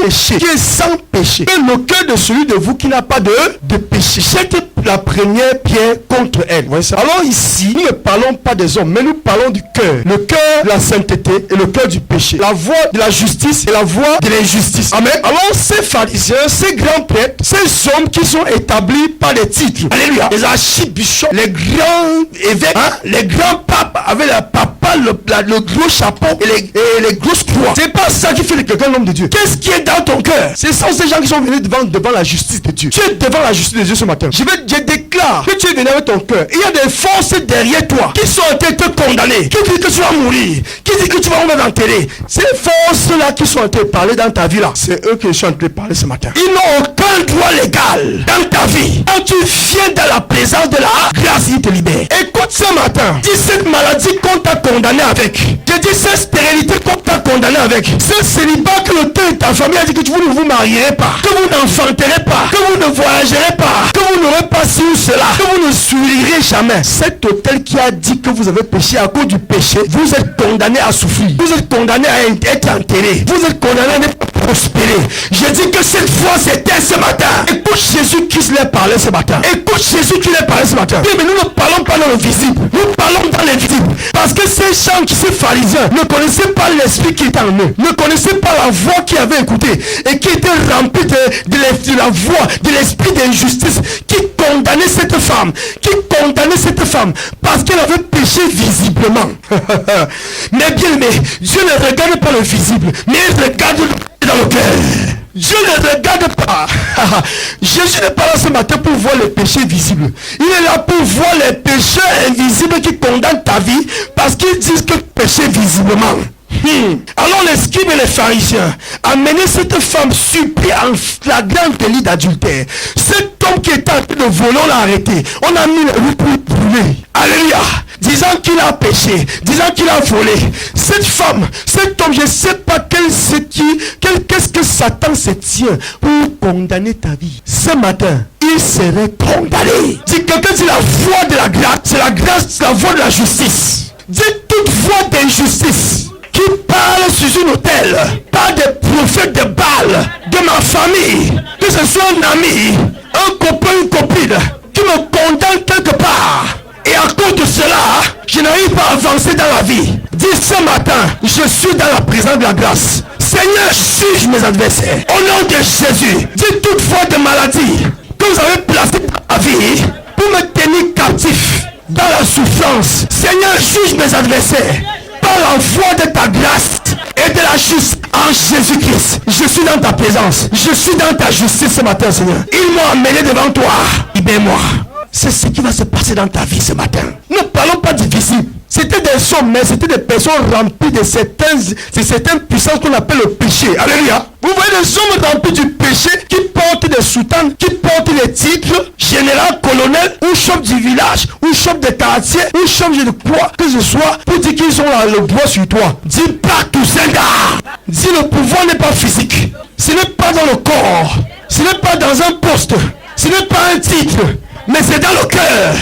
A: péché, que le cœur de celui de vous qui n'a pas de péché, jette la première pierre contre elle. Voyez ça? Alors ici, nous ne parlons pas des hommes, mais nous parlons du cœur. Le cœur de la sainteté et le cœur du péché. La voie de la justice et la voie de l'injustice. Amen. Alors ces pharisiens, ces grands prêtres, ces hommes qui sont établis par des titres. Alléluia. Les archibishops, les grands évêques, les grands papes avec le papa, le gros chapeau et les grosses croix. C'est pas ça qui fait de quelqu'un l'homme de Dieu. Qu'est-ce qui est dans ton cœur? C'est ça, ces gens qui sont venus devant la justice de Dieu. Tu es devant la justice de Dieu ce matin. Je déclare que tu es venu avec ton cœur. Il y a des forces derrière toi qui sont en train de te condamner, qui disent que tu vas mourir, qui disent que tu vas mourir enterré. Ces forces-là qui sont en train de parler dans ta vie là, c'est eux qui sont en train de parler ce matin. Ils n'ont aucun droit légal dans ta vie. Quand tu viens dans la présence de la grâce, il te libère. Écoute ce matin, dis cette maladie qu'on t'a condamné avec. Je dis cette stérilité qu'on t'a condamné avec. Ce célibat que le teu et ta famille a dit que vous ne vous marierez pas, que vous n'enfanterez pas, que vous ne voyagerez pas, que vous n'aurez pas ci ou cela, que vous ne souffrirez jamais. Cet hôtel qui a dit que vous avez péché à cause du péché, vous êtes condamné à souffrir. Vous êtes condamné à être enterré. Vous êtes condamné à ne pas prospérer. Je dis que cette foi c'était ce matin. Écoute Jésus qui leur parlait ce matin. Écoute Jésus qui leur parlait ce matin. Oui, mais nous ne parlons pas dans le visible. Nous parlons dans l'invisible. Parce que ces gens, ces pharisiens, ne connaissaient pas l'esprit qui était en eux. Ne connaissaient pas la voix qu'ils avaient écoutée. Et qui était remplie de la voix, de l'esprit d'injustice. Qui condamnait cette femme. Parce qu'elle avait péché visiblement. Mais bien aimé, Dieu ne regarde pas le visible. Mais il regarde dans le cœur. Dieu ne regarde pas. Jésus n'est pas là ce matin pour voir les péchés visibles. Il est là pour voir les péchés invisibles qui condamnent ta vie parce qu'ils disent que péché visiblement. Alors les scribes et les pharisiens amenaient cette femme surprise en flagrant délit d'adultère. Cet homme qui était en train de voler, on l'a arrêté. On a mis le lui pour le brûler. Alléluia. Disant qu'il a péché, disant qu'il a volé. Cette femme, cet homme, je ne sais pas qu'est-ce que Satan se tient pour condamner ta vie. Ce matin, il serait condamné. Si quelqu'un dit la voie de la grâce, c'est la grâce, c'est la voie de la justice. Dis toute voie d'injustice qui parle sur une autel, par des prophètes de Baal, de ma famille, que ce soit un ami, un copain, une copine, qui me condamne quelque part. Et à cause de cela, je n'arrive pas à avancer dans la vie. Dis ce matin, je suis dans la présence de la grâce. Seigneur, juge mes adversaires. Au nom de Jésus, dis toute voie de maladie que vous avez placée dans la vie pour me tenir captif dans la souffrance. Seigneur, juge mes adversaires par la voie de ta grâce et de la justice en Jésus-Christ. Je suis dans ta présence. Je suis dans ta justice ce matin, Seigneur. Ils m'ont amené devant toi. Libère-moi. C'est ce qui va se passer dans ta vie ce matin. Ne parlons pas du visible. C'était des hommes, mais c'était des personnes remplies de certaines puissances qu'on appelle le péché. Alléluia. Vous voyez des hommes remplis du péché qui portent des soutanes qui portent les titres général, colonel, ou chef du village, ou chef de quartier, ou chef de quoi que ce soit, pour dire qu'ils ont le bois sur toi. Dis pas tout ça. Dis le pouvoir n'est pas physique. Ce n'est pas dans le corps. Ce n'est pas dans un poste. Ce n'est pas un titre. Mais c'est dans le cœur.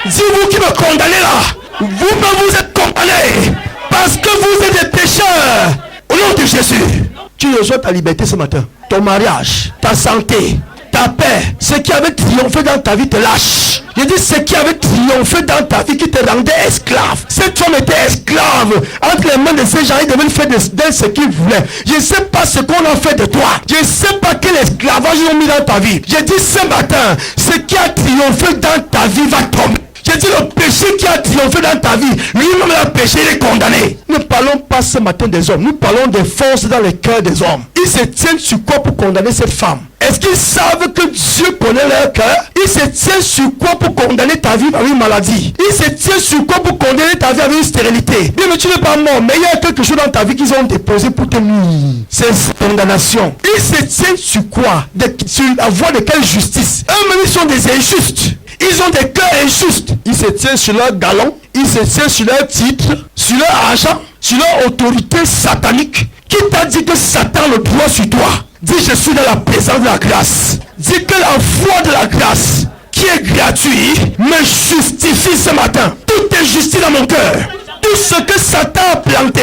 A: Dis-vous qui me condamnez là. Vous-même vous êtes condamnés. Parce que vous êtes des pécheurs. Au nom de Jésus. Tu reçois ta liberté ce matin. Ton mariage, ta santé, ta paix. Ce qui avait triomphé dans ta vie te lâche. Je dis ce qui avait triomphé dans ta vie qui te rendait esclave. Cette femme était esclave. Entre les mains de ces gens, ils devaient faire d'elle ce qu'ils voulaient. Je ne sais pas ce qu'on a fait de toi. Je ne sais pas quel esclavage ils ont mis dans ta vie. Je dis ce matin, ce qui a triomphé dans ta vie va tomber. J'ai dit le péché qui a triomphé dans ta vie, lui-même le péché, il est condamné. Nous ne parlons pas ce matin des hommes, nous parlons des forces dans les cœurs des hommes. Ils se tiennent sur quoi pour condamner cette femme? Est-ce qu'ils savent que Dieu connaît leur cœur? Ils se tiennent sur quoi pour condamner ta vie avec une maladie? Ils se tiennent sur quoi pour condamner ta vie avec une stérilité? Bien, mais tu n'es pas mort, mais il y a quelque chose dans ta vie qu'ils ont déposé pour te nuire. C'est une condamnation. Ils se tiennent sur quoi? Sur la voie de quelle justice? Eux-mêmes, ils sont des injustes. Ils ont des cœurs injustes. Ils se tiennent sur leur galon, ils se tiennent sur leur titre, sur leur argent, sur leur autorité satanique. Qui t'a dit que Satan le doit sur toi? Dis je suis dans la présence de la grâce. Dis que la foi de la grâce qui est gratuite me justifie ce matin. Tout est justice dans mon cœur. Tout ce que Satan a planté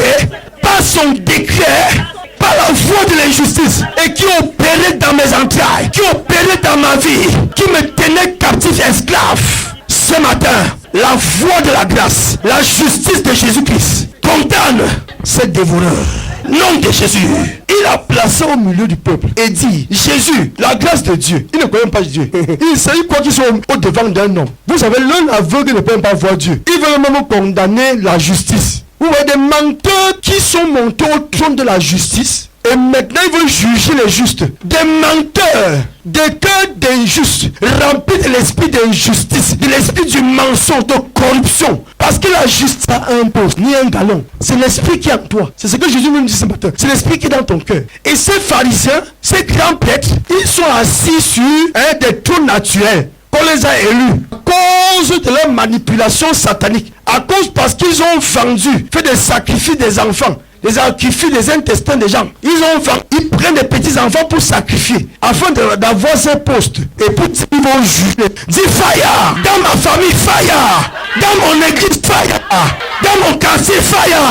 A: par son décret, par la voie de l'injustice et qui opérait dans mes entrailles, qui opérait dans ma vie, qui me tenait captif esclave. Ce matin, la voie de la grâce, la justice de Jésus-Christ condamne ces dévoreurs. Nom de Jésus. Il a placé au milieu du peuple et dit, Jésus, la grâce de Dieu. Il ne connaît pas Dieu. Il s'agit quoi qu'ils sont au devant d'un homme. Vous savez, l'un aveugle ne peut pas voir Dieu. Il veut même condamner la justice. Vous voyez des menteurs qui sont montés au trône de la justice. Et maintenant, ils veulent juger les justes. Des menteurs, des cœurs d'injustes, remplis de l'esprit d'injustice, de l'esprit du mensonge, de corruption. Parce que la justice a un poste, ni un galon. C'est l'esprit qui est en toi. C'est ce que Jésus nous dit ce matin. C'est l'esprit qui est dans ton cœur. Et ces pharisiens, ces grands prêtres, ils sont assis sur des trônes naturels. On les a élus à cause de leur manipulation satanique. À cause parce qu'ils ont vendu, fait des sacrifices des enfants. Les sacrifices des intestins des gens. Ils prennent des petits enfants pour sacrifier afin d'avoir ces postes. Et pour dire qu'ils vont juger. Dis fire. Dans ma famille, fire. Dans mon église, fire. Dans mon quartier, fire.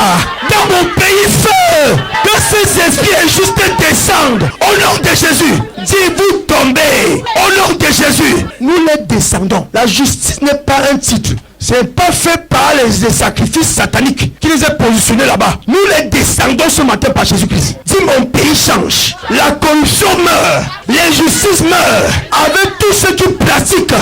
A: Dans mon pays, feu. Que ces esprits injustes descendent. Au nom de Jésus. Dis-vous tomber. Au nom de Jésus. Nous les descendons. La justice n'est pas un titre. C'est pas fait par les sacrifices sataniques qui les a positionnés là-bas. Nous les descendons ce matin par Jésus-Christ. Dis mon pays change. La corruption meurt. L'injustice meurt. Avec tous ceux qui pratiquent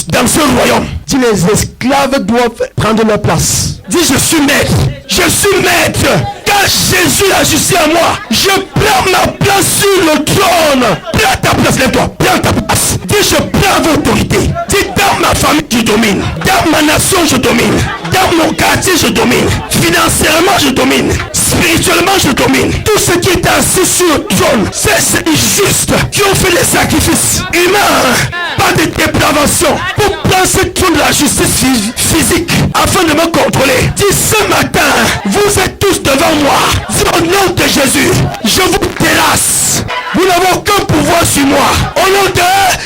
A: dans ce royaume. Dis les esclaves doivent prendre leur place. Dis je suis maître. Je suis maître. Car Jésus a justice à moi. Je prends ma place sur le trône. Prends ta place, lève-toi. Prends ta place. Dis je prends l'autorité. Dis dans ma famille je domine. Dans ma nation je domine. Dans mon quartier je domine. Financièrement je domine. Spirituellement je domine. Tout ce qui est assis sur le trône, c'est injuste qui ont fait des sacrifices humains, pas de dépravation, pour prendre ce trône de la justice physique afin de me contrôler. Dis ce matin, vous êtes tous devant moi. Dis au nom de Jésus, je vous terrasse. Vous n'avez aucun pouvoir sur moi. Au nom de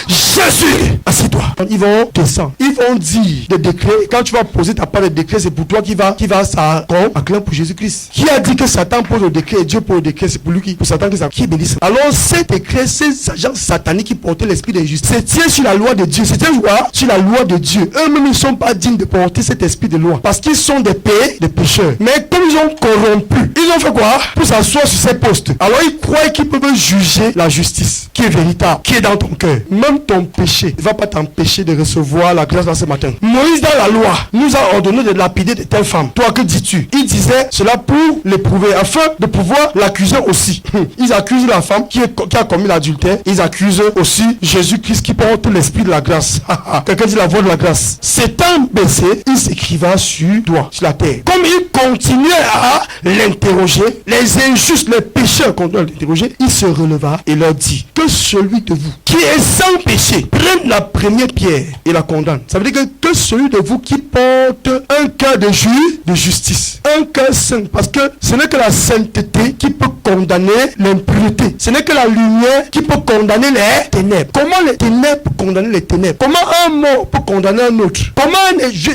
A: Jésus. Assieds-toi. Ils vont descendre. Ils vont dire des décrets. Quand tu vas poser ta part de décret, c'est pour toi qui va ça acclamer pour Jésus-Christ. Qui a dit que Satan pose le décret et Dieu pose le décret? C'est pour lui pour Satan qui bénisse. Alors ces décrets, ces agents sataniques qui portaient l'esprit d'injustice, c'est tient sur la loi de Dieu. C'est sur la loi de Dieu. Eux-mêmes ne sont pas dignes de porter cet esprit de loi. Parce qu'ils sont des pécheurs. Mais comme ils ont corrompu, ils ont fait quoi? Pour s'asseoir sur ces postes. Alors ils croient qu'ils peuvent juger la justice qui est véritable, qui est dans ton cœur. Même ton péché ne va pas t'empêcher de recevoir la grâce là ce matin. Moïse dans la loi nous a ordonné de lapider de telles femmes. Toi, que dis-tu? Il disait cela pour l'éprouver, afin de pouvoir l'accuser aussi. Ils accusent la femme qui a commis l'adultère. Ils accusent aussi Jésus-Christ qui porte l'esprit de la grâce. Quelqu'un dit la voix de la grâce. S'étant baissé, il s'écriva sur la terre. Comme il continuait à l'interroger, les injustes, les pécheurs continuaient à l'interroger, il se releva et leur dit que celui de vous qui est sans péché prenne la première pierre et la condamne. Ça veut dire que celui de vous qui porte un cœur de justice, un cœur saint, parce que ce n'est que la sainteté qui peut condamner l'impureté. Ce n'est que la lumière qui peut condamner les ténèbres. Comment les ténèbres peuvent condamner les ténèbres? Comment un mort peut condamner un autre? Comment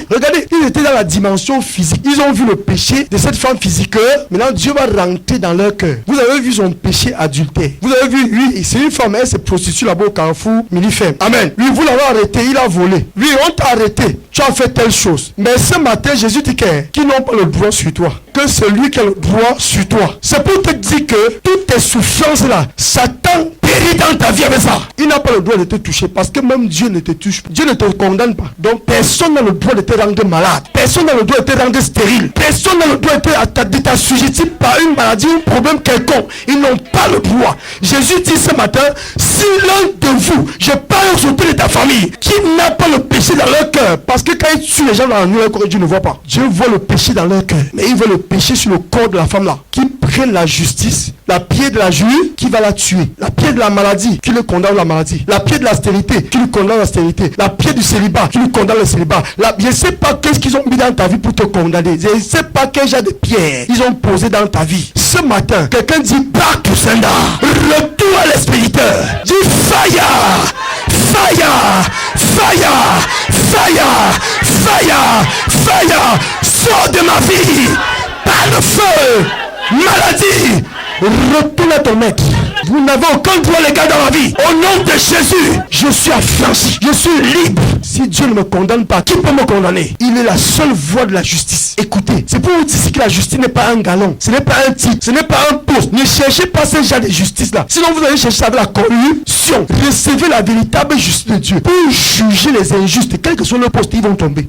A: regardez, ils étaient dans la dimension physique. Ils ont vu le péché de cette femme physique. Maintenant, Dieu va rentrer dans leur cœur. Vous avez vu son péché adultère. Vous avez vu, lui, c'est une femme, elle se prostitue là-bas au carrefour, Milifem. Amen. Lui, vous l'avez arrêté, il a volé. Lui, on t'a arrêté. Tu as fait telle chose. Mais ce matin, Jésus dit qu'ils n'ont pas le droit sur toi. Que celui qui a le droit sur toi. C'est pour te dire que toutes tes souffrances-là, Satan périt dans ta vie avec ça. Il n'a pas le droit de te toucher parce que même Dieu ne te touche pas. Dieu ne te condamne pas. Donc personne n'a le droit de te rendre malade. Personne n'a le droit de te rendre stérile. Personne n'a le droit de t'assujettir par une maladie ou un problème quelconque. Ils n'ont pas le droit. Jésus dit ce matin, si l'un de vous, je parle autour de ta famille, qui n'a pas le péché dans leur cœur, parce que quand ils tuent les gens dans la nuit, Dieu ne voit pas. Dieu voit le péché dans leur cœur. Mais il voit le péché sur le corps de la femme là, qui prenne la justice, la pierre de la justice qui va la tuer, la pierre de la maladie qui le condamne la maladie, la pierre de l'austérité qui lui condamne l'austérité, la pierre du célibat qui lui condamne le célibat. Je ne sais pas qu'est-ce qu'ils ont mis dans ta vie pour te condamner. Je ne sais pas quel genre de pierre ils ont posé dans ta vie. Ce matin, quelqu'un dit back to sender, retour à l'expéditeur. Dis fire, fire, fire, fire, fire, fire, sors de ma vie par le feu. Maladie, retourne à ton maître. Vous n'avez aucun droit légal dans la vie. Au nom de Jésus, je suis affranchi, je suis libre. Si Dieu ne me condamne pas, qui peut me condamner? Il est la seule voie de la justice. Écoutez, c'est pour vous dire que la justice n'est pas un galon, ce n'est pas un titre, ce n'est pas un poste. Ne cherchez pas ce genre de justice là. Sinon vous allez chercher avec la corruption. Recevez la véritable justice de Dieu pour juger les injustes. Quel que soit le poste, ils vont tomber.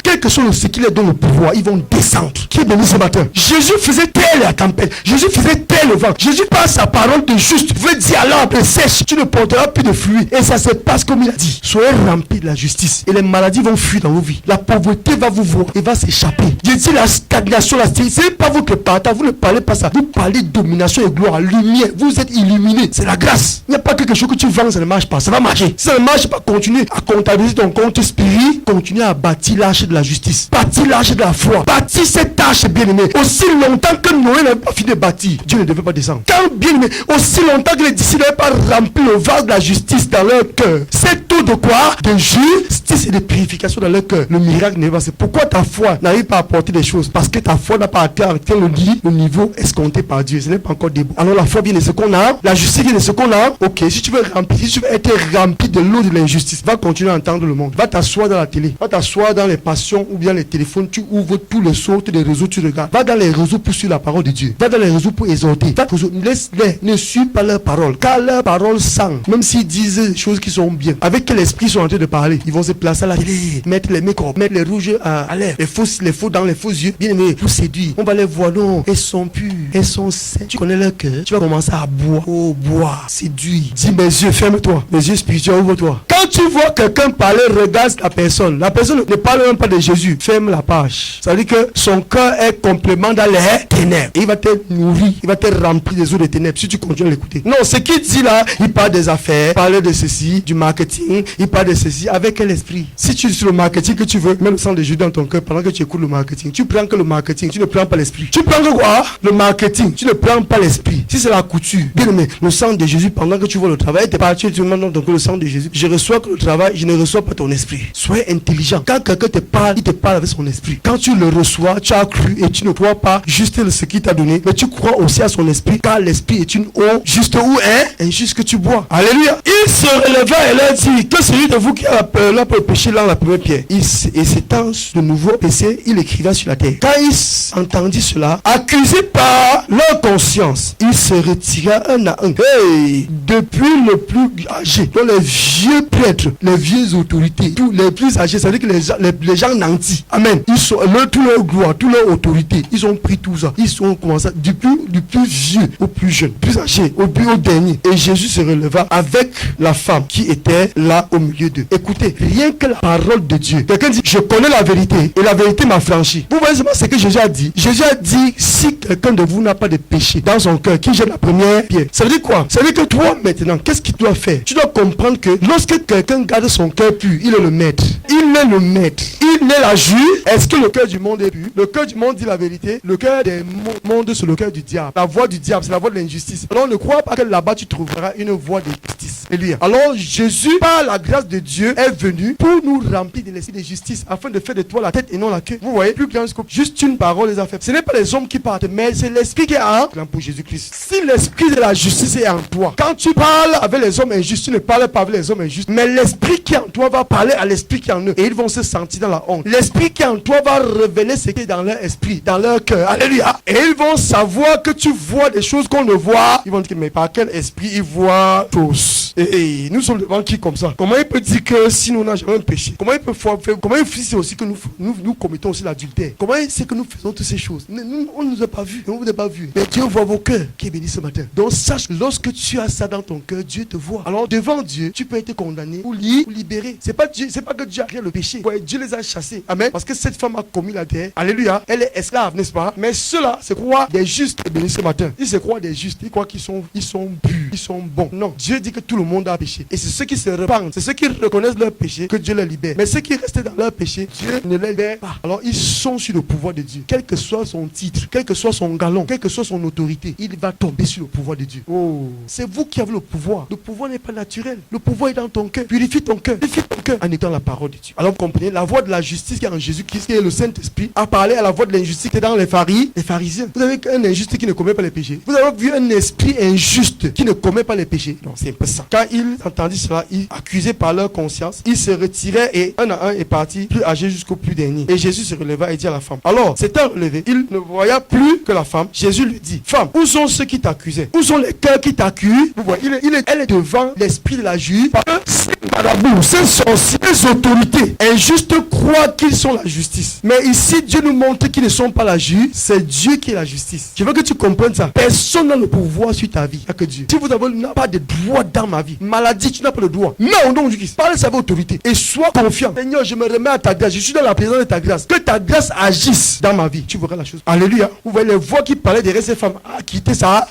A: Quel que soit ce qui les donne le pouvoir, ils vont descendre. Qui est béni ce matin? Jésus faisait telle la tempête. Jésus faisait tel le vent. Jésus passe sa parole de juste. Veut dire à l'arbre sèche, tu ne porteras plus de fruits. Et ça se passe comme il a dit. Soyez remplis de la justice. Et les maladies vont fuir dans vos vies. La pauvreté va vous voir et va s'échapper. Je dis la stagnation, ce n'est pas vous qui parlez. Vous ne parlez pas ça. Vous parlez de domination et gloire, lumière. Vous êtes illuminés. C'est la grâce. Il n'y a pas quelque chose que tu vends, ça ne marche pas. Ça va marcher. Si ça ne marche pas, continue à comptabiliser ton compte spirit. Continue à bâtir l'arche de la justice. Bâtir l'arche de la foi. Bâtir cette arche, bien-aimé. Aussi longtemps que Noé n'avait pas fini de bâtir, Dieu ne devait pas descendre. Quand bien-aimé, aussi longtemps que les disciples n'avaient pas rempli le vase de la justice dans leur cœur, c'est tout de quoi? De justice et de purification dans leur cœur. Le miracle n'est pas. C'est pourquoi ta foi n'arrive pas à apporter des choses. Parce que ta foi n'a pas atteint le niveau escompté par Dieu. Ce n'est pas encore debout. Alors la foi vient de ce qu'on a. La justice vient de ce qu'on a. Ok, si tu veux être rempli de l'eau de l'injustice, va continuer à entendre le monde. Va t'asseoir dans la télé. Va t'asseoir dans les passions ou bien les téléphones. Tu ouvres tous les sortes de réseaux, tu regardes. Va dans les réseaux pour suivre la parole de Dieu. Va dans les réseaux pour exhorter. Laisse-les. Ne suis pas leur parole. Car leur parole sent. Même s'ils disent des choses qui sont bien. Avec quel esprit ils sont en train de parler? Ils vont se placer à la télé. Mettre les make-up. Mettre les rouges à lèvres. Les faux dans les faux yeux. Bien aimé. Pour séduire. On va les voir. Non. Elles sont pures. Elles sont saines. Tu connais leur cœur. Tu vas commencer à boire. Oh, boire. Séduire. Dis mes yeux, ferme-toi. Mes yeux spirituels, ouvre-toi. Quand tu vois quelqu'un parler, regarde la personne. La personne ne parle même pas de Jésus. Ferme la page. Ça veut dire que son cœur est complètement dans les ténèbres. Et il va te nourrir. Il va te remplir des eaux de ténèbres. Si tu continues à l'écouter. Non, ce qu'il dit là, il parle des affaires, il parle de ceci, du marketing, il parle de ceci. Avec quel esprit? Si tu es sur le marketing que tu veux, mets le sang de Jésus dans ton cœur pendant que tu écoutes le marketing. Tu prends que le marketing, tu ne prends pas l'esprit. Tu prends que quoi? Le marketing, tu ne prends pas l'esprit. Si c'est la couture, bien aimé, le sang de Jésus pendant que tu vois le travail, tu es parti, tu demandes donc le sang de Jésus. Je reçois que le travail, je ne reçois pas ton esprit. Sois intelligent. Quand quelqu'un te parle, il te parle avec son esprit. Quand tu le reçois, tu as cru et tu ne crois pas juste ce qu'il t'a donné, mais tu crois aussi à son esprit, car l'esprit est une eau juste où est injuste que tu bois. Alléluia. Il se releva et leur dit que celui de vous qui a peur pour pécher dans la première pierre. Et s'étant de nouveau baissé, il écriva sur la terre. Quand il entendit cela, accusé par leur conscience, il se retira un à un. Hey, depuis le plus âgés, donc les vieux prêtres, les vieilles autorités, tous les plus âgés, c'est-à-dire que les gens nantis, amen, ils sont, toute leur gloire, toute leur autorité, ils ont pris tout ça, ils sont commencé du plus vieux au plus jeune, plus âgé au dernier. Et Jésus se releva avec la femme qui était là au milieu d'eux. Écoutez, rien que la parole de Dieu. Quelqu'un dit, je connais la vérité et la vérité m'a franchi. Vous voyez ce que Jésus a dit? Jésus a dit, si quelqu'un de vous n'a pas de péché dans son cœur, qui jette la première pierre. Ça veut dire quoi? Ça veut dire que toi maintenant, qu'est-ce qu'il doit faire? Tu dois comprendre que lorsque quelqu'un garde son cœur pur, il est le maître. Il est le maître. Il est la juge. Est-ce que le cœur du monde est pur? Le cœur du monde dit la vérité. Le cœur des mondes, c'est le cœur du diable. La voix du diable, c'est la voix de l'injustice. Alors ne crois pas que là-bas tu trouveras une voix de justice. Alors Jésus, par la grâce de Dieu, est venu pour nous remplir de l'esprit de justice, afin de faire de toi la tête et non la queue. Vous voyez, plus grand que juste une parole les a fait. Ce n'est pas les hommes qui partent, mais c'est l'esprit qui est en pour Jésus-Christ. Si l'esprit de la justice est en toi, quand tu parles avec les hommes injustes, tu ne parles pas avec les hommes injustes, mais l'esprit qui est en toi va parler à l'esprit qui est en eux, et ils vont se sentir dans la honte. L'esprit qui est en toi va révéler ce qui est dans leur esprit, dans leur cœur. Alléluia. Et ils vont savoir que tu vois des choses qu'on ne voit. Ils vont dire, mais par quel esprit ils voient tous? Et nous sommes devant qui comme ça? Comment il peut dire que si nous n'avons jamais un péché? Comment il peut faire? Comment il sait aussi que nous commettons aussi l'adultère? Comment il sait que nous faisons toutes ces choses? On ne nous a pas vus. On ne vous a pas vus. Mais Dieu voit vos cœurs qui est béni ce matin. Donc sache, lorsque tu as ça dans ton cœur, Dieu te voit. Alors devant Dieu, tu peux être condamné ou libéré. C'est pas que Dieu a créé le péché. Ouais, Dieu les a chassés. Amen. Parce que cette femme a commis l'adultère. Alléluia. Elle est esclave, n'est-ce pas? Mais ceux-là, c'est quoi? Des justes bénis ce matin. Ils se croient des justes. Ils croient qu'ils sont purs. Ils sont bons. Non. Dieu dit que tout le monde a péché. Et c'est ceux qui se repentent, c'est ceux qui reconnaissent leur péché que Dieu les libère. Mais ceux qui restent dans leur péché, Dieu ne les libère pas. Alors ils sont sur le pouvoir de Dieu. Quel que soit son titre, quel que soit son galon, quelle que soit son autorité, il va tomber sur le pouvoir de Dieu. Oh, c'est vous qui avez le pouvoir. Le pouvoir n'est pas naturel. Le pouvoir est dans ton cœur. Purifie ton cœur. Purifie ton cœur en étant la parole de Dieu. Alors vous comprenez, la voix de la justice qui est en Jésus-Christ, qui est le Saint-Esprit, a parlé à la voix de l'injustice qui est dans les pharisiens. Vous avez un injuste qui ne commet pas les péchés. Vous avez vu un esprit injuste qui ne commet pas les péchés. Non, c'est un peu ça. Quand il entendit cela, ils, accusés par leur conscience, ils se retiraient et un à un est parti, plus âgé jusqu'au plus dernier. Et Jésus se releva et dit à la femme. Alors, s'étant relevé, il ne voyait plus que la femme. Jésus lui dit, femme, où sont ceux qui t'accusaient? Où sont les cœurs qui t'accusent? Vous voyez, elle est devant l'esprit de la juge. Parce que ces marabouts, ces sorciers, ces autorités injustes croient qu'ils sont la justice. Mais ici, Dieu nous montre qu'ils ne sont pas la juge, c'est Dieu qui est la justice. Je veux que tu comprennes ça. Personne n'a le pouvoir sur ta vie, il n'y a que Dieu. Si vous n'avez pas de droit dans ma vie, maladie, tu n'as pas le droit. Non, au nom de Christ, parle sa autorité et sois confiant. Seigneur, je me remets à ta grâce. Je suis dans la présence de ta grâce. Que ta grâce agisse dans ma vie. Tu verras la chose. Alléluia. Vous voyez les voix qui parlaient derrière ces femmes. A quitté ça.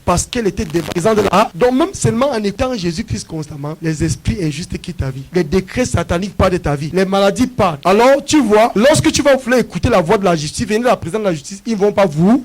A: Parce qu'elle était présente de là. Donc même seulement en étant Jésus-Christ constamment, les esprits injustes quittent ta vie. Les décrets sataniques partent de ta vie. Les maladies partent. Alors tu vois, lorsque tu vas vouloir écouter la voix de la justice, venir à la présence de la justice, ils ne vont pas vouloir.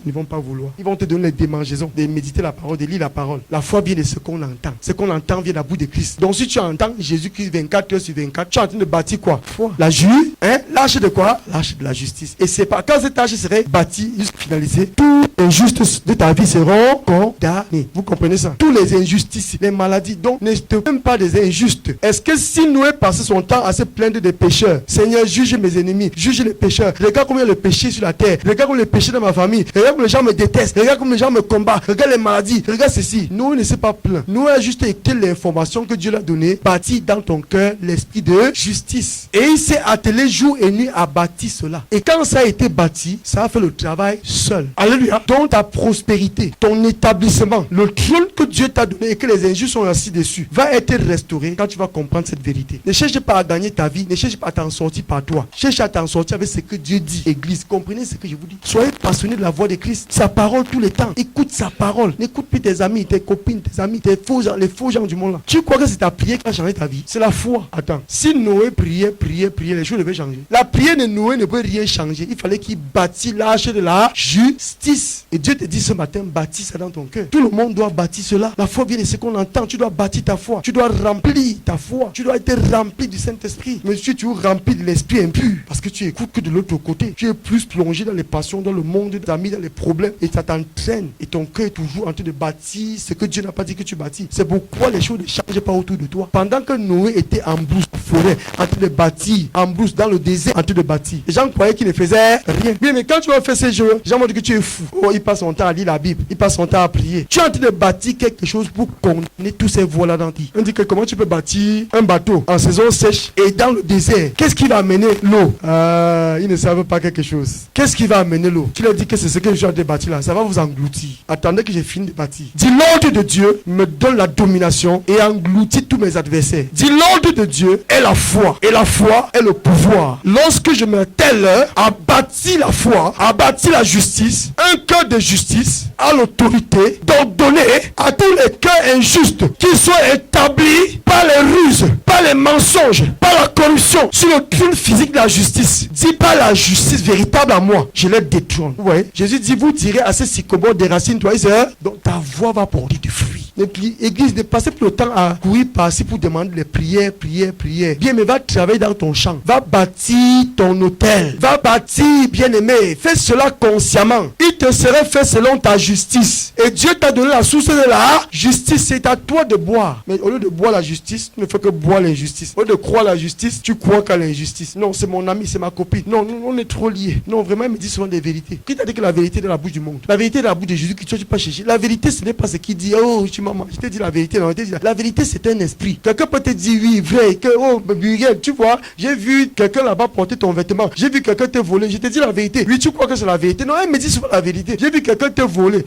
A: Ils vont te donner des démangeaisons, de méditer la parole, de lire la parole. La foi vient de ce qu'on entend. Ce qu'on entend vient de la bouche de Christ. Donc si tu entends Jésus-Christ 24 heures sur 24, tu es en train de bâtir quoi? Foi. La juge, l'arche de quoi? L'arche de la justice. Et c'est pas quand cette arche serait bâtie, jusqu'à finaliser, tous les injustes de ta vie seront condamnés. Vous comprenez ça? Tous les injustices, les maladies, donc ne te plains pas des injustes. Est-ce que si Noé passait son temps à se plaindre des pécheurs, Seigneur, juge mes ennemis, juge les pécheurs, regarde combien il y a le péché sur la terre, regarde combien le péché dans ma famille, regarde combien les gens me détestent, regarde combien les gens me combattent, regarde les maladies, regarde ceci. Noé ne s'est pas plaint. Noé a juste écouté l'information que Dieu l'a donnée, bâti dans ton cœur l'esprit de justice. Et il s'est attelé jour et nuit à bâtir cela. Et quand ça a été bâti, ça a fait le travail seul. Alléluia. Donc ta prospérité, ton établissement, le trône que Dieu t'a donné et que les injustes sont assis dessus, va être restauré quand tu vas comprendre cette vérité. Ne cherche pas à gagner ta vie, ne cherche pas à t'en sortir par toi. Cherche à t'en sortir avec ce que Dieu dit. Église, comprenez ce que je vous dis. Soyez passionnés de la voix de Christ. Sa parole tous les temps. Écoute sa parole. N'écoute plus tes amis, tes copines, tes amis, tes faux gens, les faux gens du monde là. Tu crois que c'est ta prière qui va changer ta vie? C'est la foi. Attends. Si Noé priait, les choses devaient changer. La prière de Noé ne peut rien changer. Il fallait qu'il bâtisse l'arche de la justice. Et Dieu te dit ce matin, bâtis ça dans ton cœur. Tout le monde doit bâtir cela. La foi vient de ce qu'on entend. Tu dois bâtir ta foi. Tu dois remplir ta foi. Tu dois être rempli du Saint-Esprit. Mais si tu es rempli de l'esprit impur, parce que tu écoutes que de l'autre côté, tu es plus plongé dans les passions, dans le monde des amis, dans les problèmes, et ça t'entraîne. Et ton cœur est toujours en train de bâtir ce que Dieu n'a pas dit que tu bâtis. C'est pourquoi les choses ne changent pas autour de toi. Pendant que Noé était en brousse, en forêt, en train de bâtir, en brousse, dans le désert, en train de bâtir, les gens croyaient qu'il ne faisait rien. Oui, mais quand tu vas faire ces jeux, les gens vont dire que tu es fou. Oh, il passe son temps à lire la Bible. Il passe son temps à prier. Tu es en train de bâtir quelque chose pour condamner tous ces voies-là dans ti. On dit que comment tu peux bâtir un bateau en saison sèche et dans le désert? Qu'est-ce qui va amener l'eau? Ils ne savent pas quelque chose. Qu'est-ce qui va amener l'eau? Tu leur dis que c'est ce que je suis en train de bâtir là. Ça va vous engloutir. Attendez que j'ai fini de bâtir. Dis l'ordre de Dieu me donne la domination et engloutit tous mes adversaires. Dis l'ordre de Dieu est la foi. Et la foi est le pouvoir. Lorsque je me telle à bâtir la foi, à bâtir la justice, un cœur de justice a l'autorité d'ordonner à tous les cœurs injustes qui soient établis par les ruses, par les mensonges, par la corruption, sur le crime physique de la justice. Dis pas la justice véritable à moi, je les détrône. Ouais. Jésus dit, vous direz à ces sycomores des racines, toi, donc ta voix va porter du fruit. L'église, ne passez plus le temps à courir par-ci pour demander les prières. Bien, mais va travailler dans ton champ. Va bâtir ton hôtel. Va bâtir, bien-aimé. Fais cela consciemment. Il te sera fait selon ta justice. Et Dieu t'a donné la source de la justice. C'est à toi de boire. Mais au lieu de boire la justice, tu ne fais que boire l'injustice. Au lieu de croire la justice, tu crois qu'à l'injustice. Non, c'est mon ami, c'est ma copine. Non, on est trop liés. Non, vraiment, il me dit souvent des vérités. Qui t'a dit que la vérité est dans la bouche du monde? La vérité est dans la bouche de Jésus que tu ne peux pas chercher. La vérité, ce n'est pas ce qu'il dit. Oh, je t'ai dit la vérité. Non, la vérité, c'est un esprit. Quelqu'un peut te dire oui, vrai, que oh, Miguel, tu vois, j'ai vu quelqu'un là-bas porter ton vêtement. J'ai vu quelqu'un te voler. Je te dis la vérité. Oui, tu crois que c'est la vérité? Non, elle me dit souvent la vérité. J'ai vu quelqu'un te voler.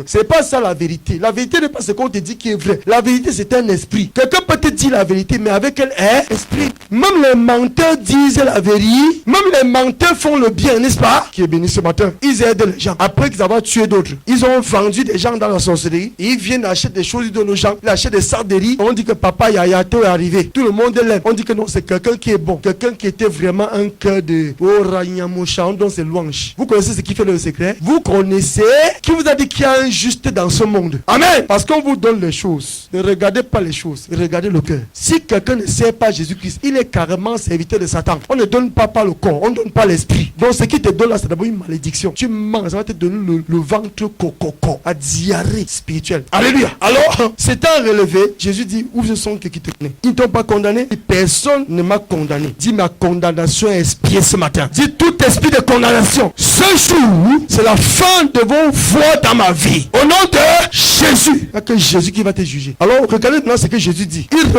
A: C'est pas ça la vérité. La vérité n'est pas ce qu'on te dit qui est vrai. La vérité, c'est un esprit. Quelqu'un peut te dire la vérité, mais avec quel esprit? Même les menteurs disent la vérité. Même les menteurs font le bien, n'est-ce pas? Qui est béni ce matin. Ils aident les gens. Après qu'ils avaient tué d'autres, ils ont vendu des gens dans la sorcellerie. Ils viennent acheter des choses de nos gens. Ils achètent des sarderies. On dit que papa Yayato est arrivé. Tout le monde l'aime. On dit que non, c'est quelqu'un qui est bon. Quelqu'un qui était vraiment un cœur de Oranyamosha. On donne ses louanges. Vous connaissez ce qui fait le secret? Vous connaissez qui vous a dit qu'il y a un juste dans ce monde? Amen. Parce qu'on vous donne les choses. Ne regardez pas les choses. Regardez le cœur. Si quelqu'un ne sait pas Jésus-Christ, il est carrément serviteur de Satan. On ne donne pas par le corps. On ne donne pas l'esprit. Donc ce qui te donne là, c'est d'abord une malédiction. Tu manges, ça va te donner le ventre coco à diarrhée spirituelle. Alléluia. Alors, c'est un relevé. Jésus dit, où ce sont ceux qui te connaissent? Ils ne t'ont pas condamné. Personne ne m'a condamné. Dis, ma condamnation est expiée ce matin. Dis, tout esprit de condamnation. Ce jour, c'est la fin de vos voies dans ma vie. Au nom de Jésus. Il n'y a que Jésus qui va te juger. Alors, regardez maintenant ce que Jésus dit. Il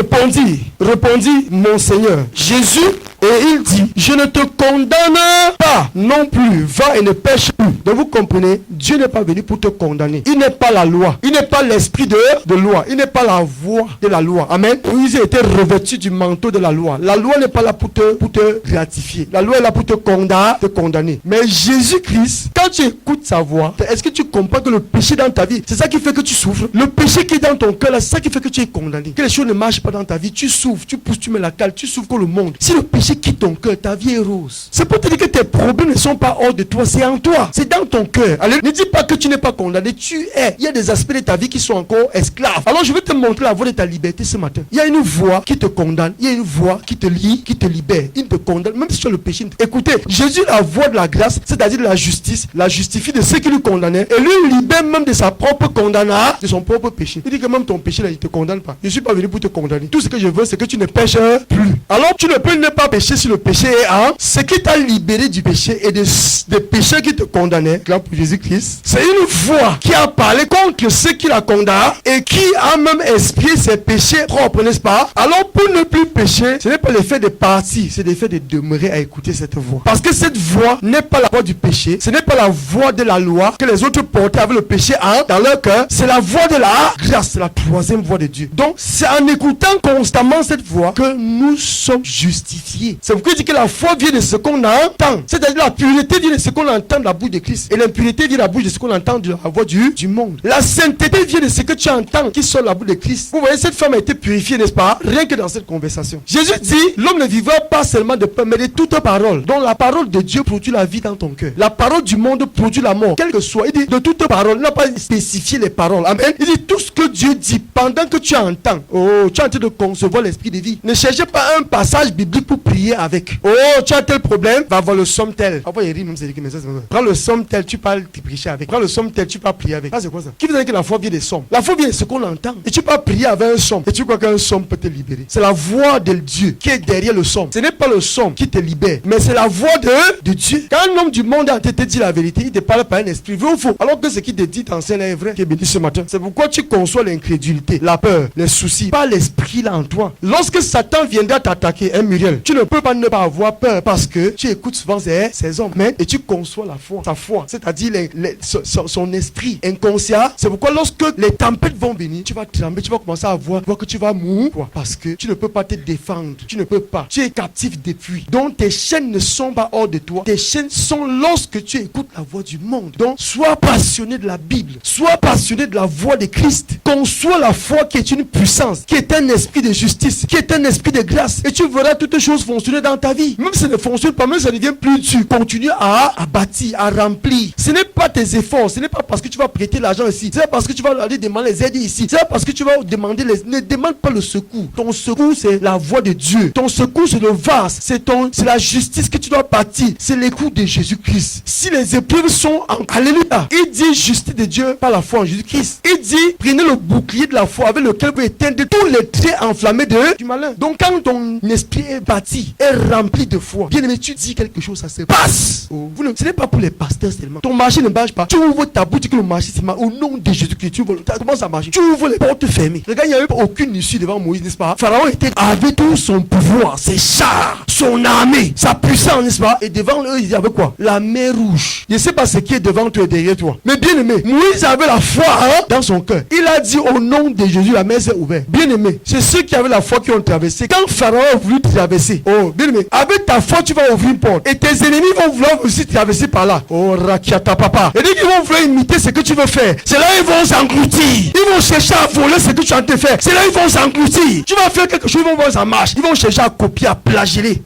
A: répondit, mon Seigneur. Jésus, et il dit, je ne te condamne pas non plus. Va et ne pêche plus. Donc vous comprenez, Dieu n'est pas venu pour te condamner. Il n'est pas la loi. Il n'est pas l'esprit de loi. Il n'est pas la voix de la loi. Amen. Ils ont été revêtus du manteau de la loi. La loi n'est pas là pour te gratifier. La loi est là pour te condamner. Mais Jésus-Christ, quand tu écoutes sa voix, est-ce que tu comprends que le péché dans ta vie, c'est ça qui fait que tu souffres? Le péché qui est dans ton cœur, c'est ça qui fait que tu es condamné. Que les choses ne marchent pas dans ta vie, tu souffres, tu pousses, tu mets la cale, tu souffres comme le monde. Si le péché quitte ton cœur, ta vie est rose. C'est pour te dire que tes problèmes ne sont pas hors de toi, c'est en toi. C'est dans ton cœur. Allez, ne dis pas que tu n'es pas condamné, tu es. Il y a des aspects de ta vie qui sont encore esclaves. Alors je vais te montrer la voie de ta liberté ce matin. Il y a une voix qui te condamne, il y a une voix qui te lie, qui te libère. Il te condamne, même si tu as le péché. Écoutez, Jésus, la voix de la grâce, c'est-à-dire de la justice, la justifie de ceux qui lui condamnaient et lui libère même de sa propre condamnation, de son propre péché. Il dit que même ton péché là, il ne te condamne pas. Je ne suis pas venu pour te condamner. Tout ce que je veux, c'est que tu ne pêches plus. Alors tu ne peux ne pas pécher si le péché est en ce qui t'a libéré du péché et des péchés qui te condamnaient. Là pour Jésus-Christ, c'est une voix qui a parlé contre ceux qui la condamnent et qui a même expié ses péchés propres, n'est-ce pas? Alors pour ne plus pécher, ce n'est pas l'effet de partir, c'est l'effet de demeurer à écouter cette voix. Parce que cette voix n'est pas la voix du péché, ce n'est pas la voix de la loi que les autres portaient avec le péché dans leur cœur, c'est la voix de la grâce, c'est la troisième voix de Dieu. Donc c'est en écoutant constamment cette voix que nous sommes justifiés. C'est pourquoi il dit que la foi vient de ce qu'on entend, c'est-à-dire la pureté vient de ce qu'on entend de la bouche de Christ et l'impureté vient de la bouche de ce qu'on entend de la voix du monde. La sainteté vient de ce que tu entends qui sort de la bouche de Christ. Vous voyez, cette femme a été purifiée, n'est-ce pas? Rien que dans cette conversation. Jésus dit, l'homme ne vivra pas seulement de pain, mais de toute parole. Donc la parole de Dieu produit la vie dans ton cœur. La parole du monde produit la mort. Quelle que soit, il dit de toute parole. Il n'a pas spécifié les paroles. Amen. Il dit tout ce que Dieu dit pendant que tu entends. Oh, tu es en train de concevoir l'esprit de vie. Ne cherchez pas un passage biblique pour prier avec. Oh, tu as tel problème, va voir le le somme tel. Après, il rit même, c'est dit que mais ça, c'est vrai. Prends le somme tel, tu parles tricher avec. Prends le somme tel, tu parles prier avec. Ça, c'est quoi ça? Qui veut dire que la foi vient des sommes? La foi vient de ce qu'on entend. Et tu peux prier avec un somme. Et tu crois qu'un somme peut te libérer. C'est la voix de Dieu qui est derrière le somme. Ce n'est pas le somme qui te libère, mais c'est la voix de Dieu. Quand un homme du monde a te dit la vérité, il te parle par un esprit, vrai ou faux? Alors que ce qu'il te dit dans est vrai, qui est béni ce matin. C'est pourquoi tu conçois l'incrédulité, la peur, les soucis, pas l'esprit là en toi. Lorsque Satan viendra t'attaquer, Muriel, tu ne peux pas ne pas avoir peur parce que tu écoutes souvent ces hommes, mais et tu conçois la foi, sa foi, c'est-à-dire son esprit inconscient. C'est pourquoi lorsque les tempêtes vont venir, tu vas trembler, tu vas commencer à voir que tu vas mourir, parce que tu ne peux pas te défendre, tu ne peux pas, tu es captif depuis. Donc tes chaînes ne sont pas hors de toi, tes chaînes sont lorsque tu écoutes la voix du monde. Donc sois passionné de la Bible, sois passionné de la voix de Christ, conçois la foi qui est une puissance, qui est un esprit de justice, qui est un esprit de grâce, et tu verras toutes choses fonctionner dans ta vie. Même si ça ne fonctionne pas, même si ça devient plus dur, continue à bâtir, à remplir. Ce n'est pas tes efforts, ce n'est pas parce que tu vas prêter l'argent ici, c'est pas parce que tu vas aller demander les aides ici, c'est pas parce que tu vas demander ne demande pas le secours. Ton secours c'est la voix de Dieu, ton secours c'est le vase, c'est la justice que tu dois bâtir, c'est l'écoute de Jésus-Christ. Si les épreuves sont alléluia, il dit justice de Dieu par la foi en Jésus-Christ. Il dit prenez le bouclier de la foi avec lequel vous éteindre tous les traits enflammés du malin. Donc quand ton esprit est bâti, est rempli de foi, bien aimé, tu dis quelque chose, ça se passe. Ce n'est pas pour les pasteurs seulement. Ton marché ne marche pas. Tu ouvres ta boutique, que le marché se marche au nom de Jésus-Christ. Tu commences à marcher. Tu ouvres les portes fermées. Regarde, il n'y a eu aucune issue devant Moïse, n'est-ce pas? Pharaon avait tout son pouvoir, ses chars, son armée, sa puissance, n'est-ce pas? Et devant eux, il y avait quoi? La mer rouge. Je ne sais pas ce qui est devant toi et derrière toi. Mais bien aimé, Moïse avait la foi dans son cœur. Il a dit au nom de Jésus, la mer s'est ouverte. Bien aimé, c'est ceux qui avaient la foi qui ont traversé. Quand Pharaon a voulu traverser, bien aimé, avec ta foi, tu vas ouvrir une porte. Et tes ennemis vont vouloir aussi traverser par là. Oh, Rakiata papa. Et dès qu'ils vont vouloir imiter ce que tu veux faire, c'est là ils vont s'engloutir. Ils vont chercher à voler ce que tu es en train de faire. C'est là ils vont s'engloutir. Tu vas faire quelque chose, ils vont voir ça marche. Ils vont chercher à copier, à plagier,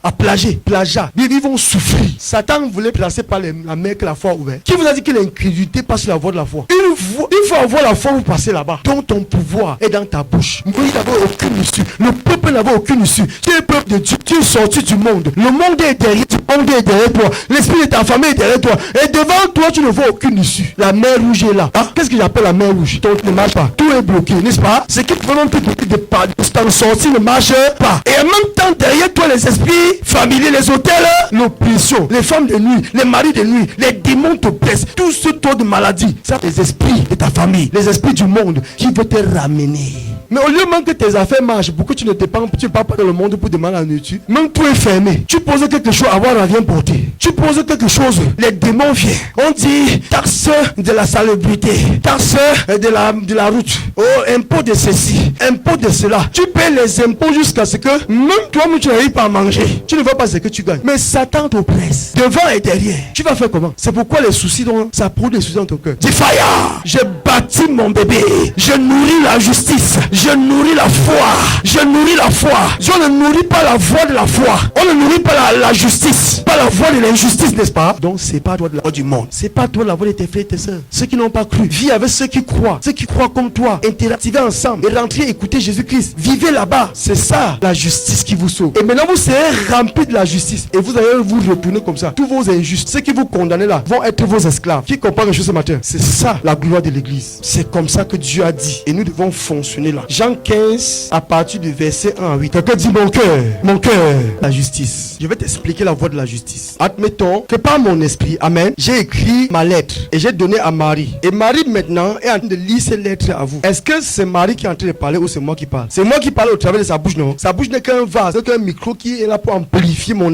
A: plagiat. Ils vont souffrir. Satan voulait placer par la mer que la foi ouverte. Qui vous a dit que l'incrédulité passe sur la voie de la foi? Il faut avoir la foi pour passer là-bas. Donc ton pouvoir est dans ta bouche. Moïse n'avait aucune issue. Le peuple n'avait aucune issue. Tu es le peuple de Dieu. Tu es sorti du monde. Le monde est derrière toi. L'esprit de ta famille est derrière toi. Et devant toi, tu ne vois aucune issue. La mer rouge est là. Qu'est-ce que j'appelle la mer rouge? Ton ne marche pas. Tout est bloqué, n'est-ce pas? Ce qui peut même te bloquer de t'en sortir ne marche pas. Et en même temps, derrière toi, les esprits familiers, les hôtels, l'oppression, les femmes de nuit, les maris de nuit, les démons te blessent. Tout ce taux de maladie, c'est les esprits de ta famille, les esprits du monde qui veulent te ramener. Mais au lieu même que tes affaires marchent, pourquoi tu ne pars pas dans le monde pour demander la nourriture? Même tout est fermé. Tu poses quelque chose, avoir rien porté. Tu poses quelque chose, les démons viennent. On dit taxe de la salubrité, taxe de la route, impôt de ceci, impôt de cela. Tu payes les impôts jusqu'à ce que même toi-même tu n'arrives pas à manger. Tu ne vois pas ce que tu gagnes. Mais Satan t'oppresse, devant et derrière. Tu vas faire comment? C'est pourquoi les soucis, ça produit des soucis dans ton cœur. Dis fire! J'ai bâti mon bébé. Je nourris la justice. Je nourris la foi. Je nourris la foi. On ne nourrit pas la voie de la foi. On ne nourrit pas la justice. Pas la voie de l'injustice, n'est-ce pas? Donc c'est pas toi de la voie du monde. C'est pas toi la voie de tes frères et tes soeurs. Ceux qui n'ont pas cru. Vis avec ceux qui croient. Ceux qui croient comme toi. Interactivez ensemble. Et rentrez écouter Jésus-Christ. Vivez là-bas. C'est ça la justice qui vous sauve. Et maintenant vous serez remplis de la justice. Et vous allez vous retourner comme ça. Tous vos injustes, ceux qui vous condamnent là, vont être vos esclaves. Qui comprend quelque chose ce matin? C'est ça la gloire de l'église. C'est comme ça que Dieu a dit. Et nous devons fonctionner là. Jean 15, à partir du verset 1 à 8. Quelqu'un dit mon cœur, la justice. Je vais t'expliquer la voie de la justice. Admettons que par mon esprit, amen, j'ai écrit ma lettre et j'ai donné à Marie. Et Marie maintenant est en train de lire ces lettres à vous. Est-ce que c'est Marie qui est en train de parler ou c'est moi qui parle? C'est moi qui parle au travers de sa bouche, non? Sa bouche n'est qu'un vase, c'est qu'un micro qui est là pour amplifier mon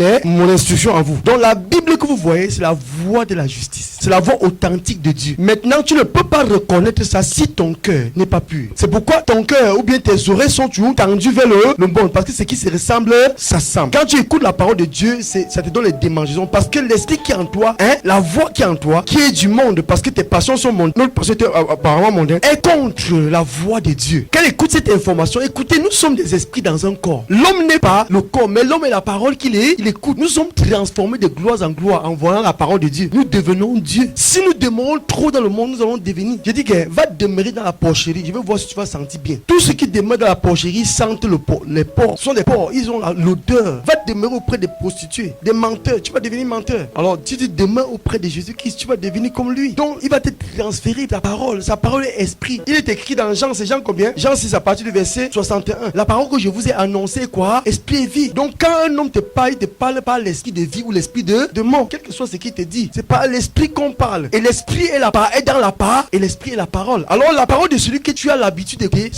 A: instruction à vous. Donc la Bible que vous voyez, c'est la voie de la justice. C'est la voie authentique de Dieu. Maintenant, tu ne peux pas reconnaître ça si ton cœur n'est pas pur. C'est pourquoi ton cœur ou bien tes oreilles sont toujours tendues vers le bon. Parce que ce qui se ressemble, ça semble. Quand tu écoutes la parole de Dieu, ça te donne les démangeaisons. Parce que l'esprit qui est en toi, la voix qui est en toi, qui est du monde, parce que tes passions sont mondaines, notre passion est apparemment mondaine, est contre la voix de Dieu. Quand écoute cette information, écoutez, nous sommes des esprits dans un corps. L'homme n'est pas le corps, mais l'homme est la parole qu'il est. Il écoute. Nous sommes transformés de gloire en gloire en voyant la parole de Dieu. Nous devenons Dieu. Si nous demeurons trop dans le monde, nous allons devenir. Je dis que va demeurer dans la porcherie. Je vais voir si tu vas sentir bien. Tous ceux qui demeurent dans la porcherie sentent les porcs. Ce sont des porcs. Ils ont l'odeur. Va demeurer auprès des prostituées, des menteurs. Tu vas devenir menteur. Alors, si tu demeures auprès de Jésus-Christ, tu vas devenir comme lui. Donc, il va te transférer ta parole. Sa parole est esprit. Il est écrit dans Jean, c'est Jean combien? Jean 6 à partir du verset 61. La parole que je vous ai annoncée, quoi? Esprit et vie. Donc, quand un homme te parle, il te parle pas l'esprit de vie ou l'esprit de mort. Quel que soit ce qu'il te dit, c'est pas l'esprit qu'on parle. Et l'esprit est dans la part et l'esprit est la parole. Alors, la parole de celui que tu as l'habitude d'écouter,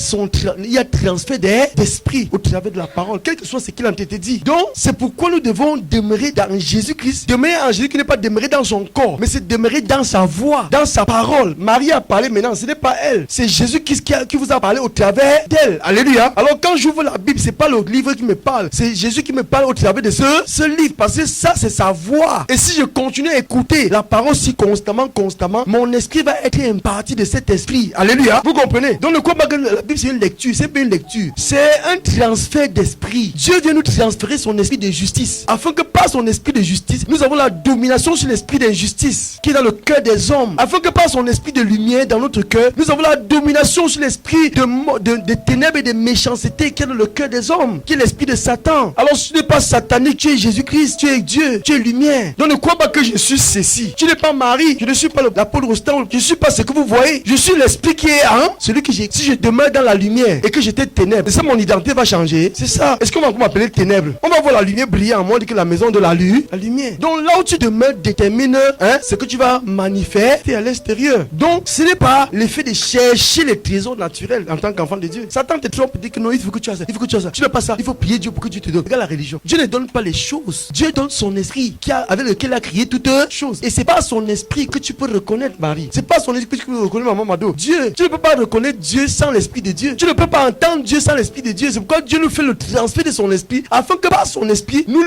A: il y a transfert d'esprit au travers de la parole, quel que soit ce qu'il a été dit. Donc, c'est pourquoi nous devons demeurer dans Jésus-Christ. Demeurer en Jésus qui n'est pas demeurer dans son corps, mais c'est demeurer dans sa voix, dans sa parole. Marie a parlé maintenant, ce n'est pas elle. C'est Jésus-Christ qui vous a parlé au travers d'elle. Alléluia. Alors, quand j'ouvre la Bible, c'est pas le livre qui me parle, c'est Jésus qui me parle au travers de ce livre, parce que ça, c'est sa voix. Et si je continue à écouter la parole si constamment, mon esprit va être imparti de cet esprit. Alléluia. Vous comprenez? Donc, le combat de la Bible, c'est une lecture, c'est pas une lecture. C'est un transfert d'esprit. Dieu vient nous transférer son esprit de justice, afin que par son esprit de justice, nous avons la domination sur l'esprit d'injustice qui est dans le cœur des hommes. Afin que par son esprit de lumière dans notre cœur, nous avons la domination sur l'esprit de ténèbres et de méchanceté qui est dans le cœur des hommes, qui est l'esprit de Satan. Alors, si tu n'es pas satanique, tu es Jésus-Christ, tu es Dieu, tu es lumière. Donc, ne crois pas que je suis ceci. Tu n'es pas Marie, je ne suis pas l'apôtre Rostand, je ne suis pas ce que vous voyez. Je suis l'esprit qui est celui que j'ai. Si je demeure dans la lumière et que j'étais ténèbres, c'est ça, mon identité va changer. C'est ça. Est-ce qu'on va m'appeler ténèbres? On va voir la lumière briller en moi, dit que la maison de la lumière. Donc là où tu demeures détermine ce que tu vas manifester à l'extérieur. Donc ce n'est pas l'effet de chercher les trésors naturels en tant qu'enfant de Dieu. Satan te trompe, dit que non, il faut que tu as ça, il faut que tu as ça. Tu n'as pas ça, il faut prier Dieu pour que Dieu te donne. Regarde la religion. Dieu ne donne pas les choses. Dieu donne son esprit avec lequel il a créé toutes choses. Et c'est pas son esprit que tu peux reconnaître Marie. C'est pas son esprit que tu peux reconnaître maman Mado. Dieu, tu ne peux pas reconnaître Dieu sans l'esprit de Dieu. Tu ne peux pas entendre Dieu sans l'esprit de Dieu. C'est pourquoi Dieu nous fait le transfert de son esprit, afin que par son esprit, nous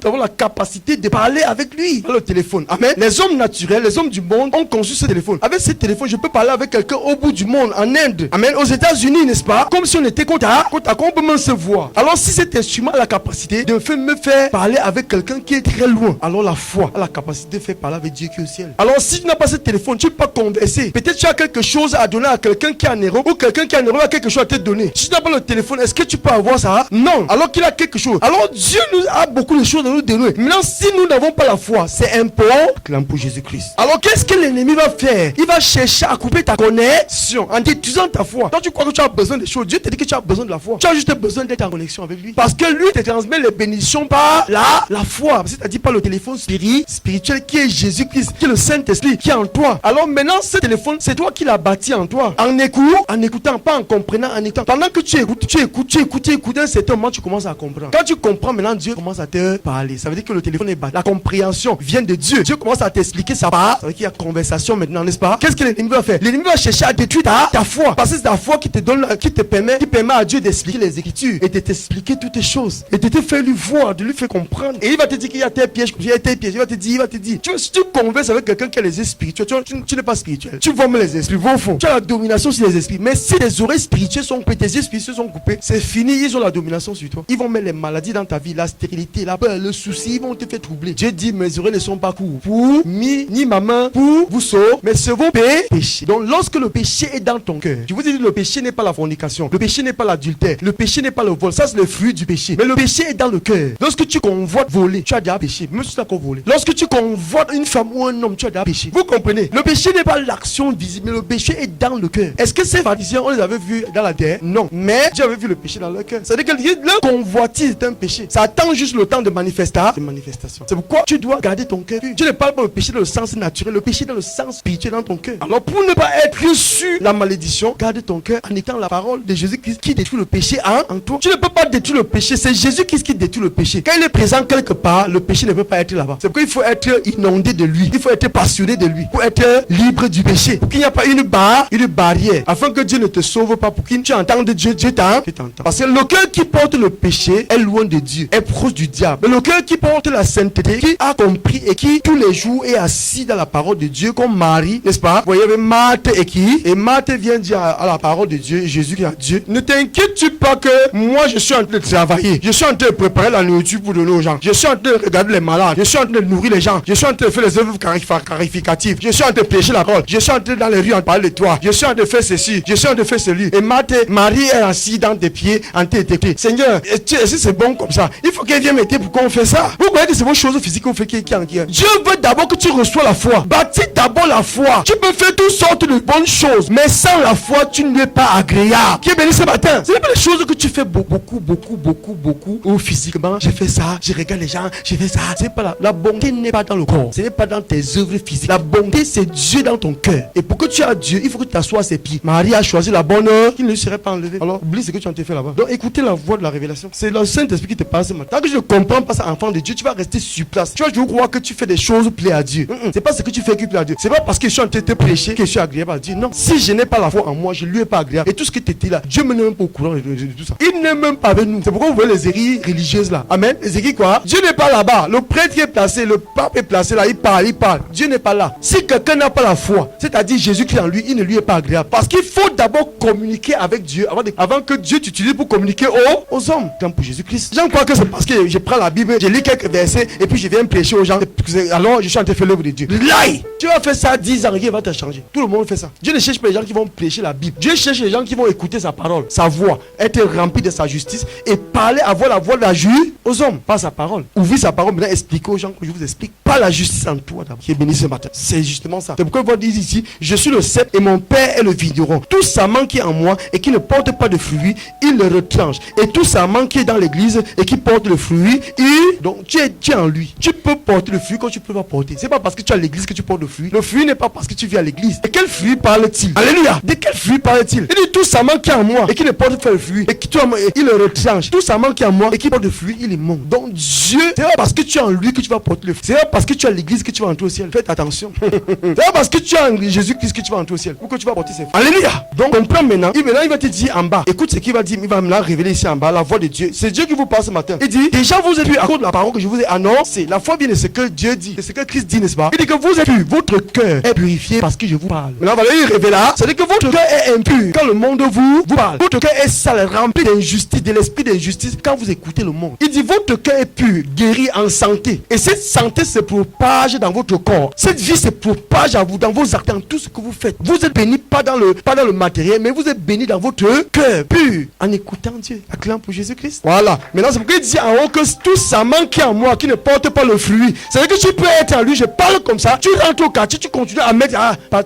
A: avons la capacité de parler avec lui. Par le téléphone. Amen. Les hommes naturels, les hommes du monde ont conçu ce téléphone. Avec ce téléphone, je peux parler avec quelqu'un au bout du monde, en Inde. Amen. Aux États-Unis, n'est-ce pas? Comme si on était côte à côte, on peut même se voir. Alors, si cet instrument a la capacité de me faire parler avec quelqu'un qui est très loin, alors la foi a la capacité de faire parler avec Dieu qui est au ciel. Alors, si tu n'as pas ce téléphone, tu ne peux pas converser. Peut-être tu as quelque chose à donner à quelqu'un qui est en Europe, ou quelqu'un qui est en Europe a quelque chose à te donner. Si tu n'as pas le téléphone, est-ce que tu peux avoir ça? Non. Alors qu'il a quelque chose. Alors, Dieu nous a beaucoup de choses à nous donner. Maintenant, si nous n'avons pas la foi, c'est important pour Jésus-Christ. Alors, qu'est-ce que l'ennemi va faire? Il va chercher à couper ta connexion en détruisant ta foi. Quand tu crois que tu as besoin de choses, Dieu te dit que tu as besoin de la foi. Tu as juste besoin d'être en connexion avec lui. Parce que lui te transmet les bénédictions par la foi. C'est-à-dire par le téléphone spirituel qui est Jésus-Christ, qui est le Saint-Esprit, qui est en toi. Alors maintenant, ce téléphone, c'est toi qui l'as bâti en toi. En écoutant, pas en comprenant, en écoutant. Pendant que tu écoutes, un certain moment, tu commences à comprendre. Quand tu comprends, maintenant, Dieu commence à te parler. Ça veut dire que le téléphone est bâti. La compréhension vient de Dieu. Dieu commence à t'expliquer sa part. Ça veut dire qu'il y a conversation maintenant, n'est-ce pas? Qu'est-ce que l'ennemi va faire? L'ennemi va chercher à détruire ta foi. Parce que c'est ta foi qui te permet à Dieu d'expliquer les Écritures et de t'expliquer toutes les choses. Et de te faire lui voir, de lui faire comprendre. Et il va te dire qu'il y a tes pièges, il y a tes pièges. Il va te dire. Si tu converses avec quelqu'un qui a les esprits spirituels, tu n'es pas spirituel. Tu vois les esprits, vont au fond. Tu as la domination sur les esprits. Mais si les oreilles spirituelles sont coupées, tes yeux spirituels sont coupés, c'est fini, ils ont la domination sur toi. Ils vont mettre les maladies dans ta vie, la stérilité, la peur, le souci, ils vont te faire troubler. Dieu dit, mes oreilles ne sont pas courtes pour ni ma main pour vous sauver, mais c'est vos péchés. Donc lorsque le péché est dans ton cœur, je vous ai dit, le péché n'est pas la fornication, le péché n'est pas l'adultère, le péché n'est pas le vol, ça c'est le fruit du péché. Mais le péché est dans le cœur. Lorsque tu convoites voler, tu as déjà péché, même si tu as encore volé. Lorsque tu convoites une femme ou un homme, tu as déjà péché. Vous comprenez? Le péché n'est pas l'action visible, mais le péché est dans le cœur. Est-ce que ces pharisiens, on les avait vus dans la terre? Non. Mais Dieu avait vu le péché dans leur cœur. C'est-à-dire que leur convoitise est un péché. Ça attend juste le temps de manifestation. C'est pourquoi tu dois garder ton cœur pur. Tu ne parles pas le péché dans le sens naturel, le péché dans le sens spirituel dans ton cœur. Alors pour ne pas être sur la malédiction, garde ton cœur en étant la parole de Jésus-Christ qui détruit le péché en toi. Tu ne peux pas détruire le péché, c'est Jésus-Christ qui détruit le péché. Quand il est présent quelque part, le péché ne peut pas être là-bas. C'est pourquoi il faut être inondé de lui. Il faut être passionné de lui pour être libre du péché. Pour qu'il n'y a pas une barrière, afin que Dieu ne te sauve pas, pour qu'il tu entendes Dieu t'entend. Parce que le cœur qui porte le péché est loin de Dieu, est proche du diable. Le cœur qui porte la sainteté, qui a compris et qui tous les jours est assis dans la parole de Dieu comme Marie, n'est-ce pas? Vous voyez, Marthe et qui? Et Marthe vient dire à la parole de Dieu, Jésus qui a Dieu, ne t'inquiète-tu pas que moi je suis en train de travailler, je suis en train de préparer la nourriture pour donner aux gens, je suis en train de regarder les malades, je suis en train de nourrir les gens, je suis en train de faire les œuvres clarificatives, je suis en train de prêcher la parole, je suis en train dans les rues en parler de toi, je suis en train de faire ceci, je suis en train de faire cela. Et Marie est assise dans tes pieds en train de t'écouter. Seigneur, est-ce que c'est bon comme ça? Il faut qu'elle vienne m'aider pour qu'on fait ça. Vous voyez que c'est vos choses physiques qu'on fait qui en guerre. Dieu veut d'abord que tu reçois la foi. Bâtis d'abord la foi. Tu peux faire toutes sortes de bonnes choses, mais sans la foi, tu n'es pas agréable. Qui est béni ce matin? Ce n'est pas les choses que tu fais beaucoup, ou physiquement. Je fais ça, je regarde les gens, je fais ça. C'est pas la bonté n'est pas dans le corps. Ce n'est pas dans tes œuvres physiques. La bonté, c'est Dieu dans ton cœur. Et pour que tu aies Dieu, il faut que tu t'assoies à ses pieds. Marie a choisi la bonne heure qui ne lui serait pas enlevée. Alors, oublie ce que tu as fait là-bas. Donc, écoutez la voix de la révélation. C'est le Saint-Esprit qui te parle ce matin. Tant que je ne comprends pas ça, enfant de Dieu, tu vas rester sur place. Tu vas toujours croire que tu fais des choses plaisent à Dieu. C'est pas ce que tu fais qui plaît à Dieu. C'est pas parce que je suis en train de te prêcher que je suis agréable à Dieu. Non. Si je n'ai pas la foi en moi, je lui ai pas agréable. Et tout ce qui était là, Dieu me n'est même pas au courant de tout ça. Il n'est même pas avec nous. C'est pourquoi vous voyez les églises religieuses là. Amen. Les églises quoi? Dieu n'est pas là-bas. Le prêtre qui est placé, le pape est placé là. Il parle. Dieu n'est pas là. Si quelqu'un n'a pas la foi, c'est-à-dire Jésus qui est en lui, il ne lui est pas agréable. Parce qu'il faut d'abord communiquer avec Dieu avant que Dieu t'utilise pour communiquer aux hommes. Comme pour Jésus-Christ. J'en crois que c'est parce que je prends la Bible, je lis quelques versets et puis je viens prêcher aux gens. Alors je suis en train de faire l'œuvre de Dieu. Lie! Tu vas faire ça 10 ans, rien va te changer. Tout le monde fait ça. Dieu ne cherche pas les gens qui vont prêcher la Bible. Dieu cherche les gens qui vont écouter sa parole, sa voix, être rempli de sa justice et parler, avoir la voix de la justice aux hommes. Pas sa parole. Ouvrir sa parole, maintenant expliquer aux gens que je vous explique. Pas la justice en toi d'abord. Qui est béni ce matin. C'est justement ça. C'est pourquoi il va dire ici, je suis le cep et mon père est le vigneron. Tout sarment qui est en moi et qui ne porte pas de fruits, il le retranche. Et tout sarment qui est dans l'église et qui porte le fruit, donc tu es en lui. Tu peux porter le fruit quand tu peux pas porter. C'est pas parce que tu es à l'église que tu portes le fruit. Le fruit n'est pas parce que tu viens à l'église. Et quel fruit parle-t-il? Alléluia. De quel fruit parle-t-il? Il dit tout sarment qui est en moi et qui ne porte pas le fruit et qui il le retranche. Tout sarment qui est en moi et qui porte le fruit, il est mort. Donc Dieu, c'est pas parce que tu es en lui que tu vas porter le fruit. C'est pas parce que tu es à l'église que tu vas entrer au ciel. Faites attention. C'est pas parce que tu es en Jésus-Christ que tu vas entrer au ciel ou que tu vas porter ses fruits. Alléluia. Donc comprends maintenant. Il va te dire en bas. Écoute ce qu'il va dire. Il va me la révéler ici en bas. La voix de Dieu. C'est Dieu qui vous parle ce matin. Il dit déjà vous êtes pu à cause de la parole que je vous ai annoncée. La foi vient de ce que Dieu dit. C'est ce que Christ dit, n'est-ce pas? Il dit que vous êtes pu. Votre cœur est purifié parce que je vous parle. Maintenant, il révèle là. C'est-à-dire que votre cœur est impur quand le monde vous parle. Votre cœur est sale, rempli d'injustice, de l'esprit d'injustice quand vous écoutez le monde. Il dit votre cœur est pur, guéri, en santé. Et cette santé se propage dans votre corps. Cette vie se propage à vous, dans vos actes, dans tout ce que vous faites. Vous êtes béni pas dans le matériel, mais vous êtes béni dans votre cœur pur, en écoutant Dieu, acclamant pour Jésus-Christ. Voilà. Maintenant, c'est pourquoi il dit en haut que tout ça manque en moi qui ne porte pas le fruit. C'est-à-dire que tu peux être en lui, je parle comme ça, tu rentres au quartier, tu continues à mettre,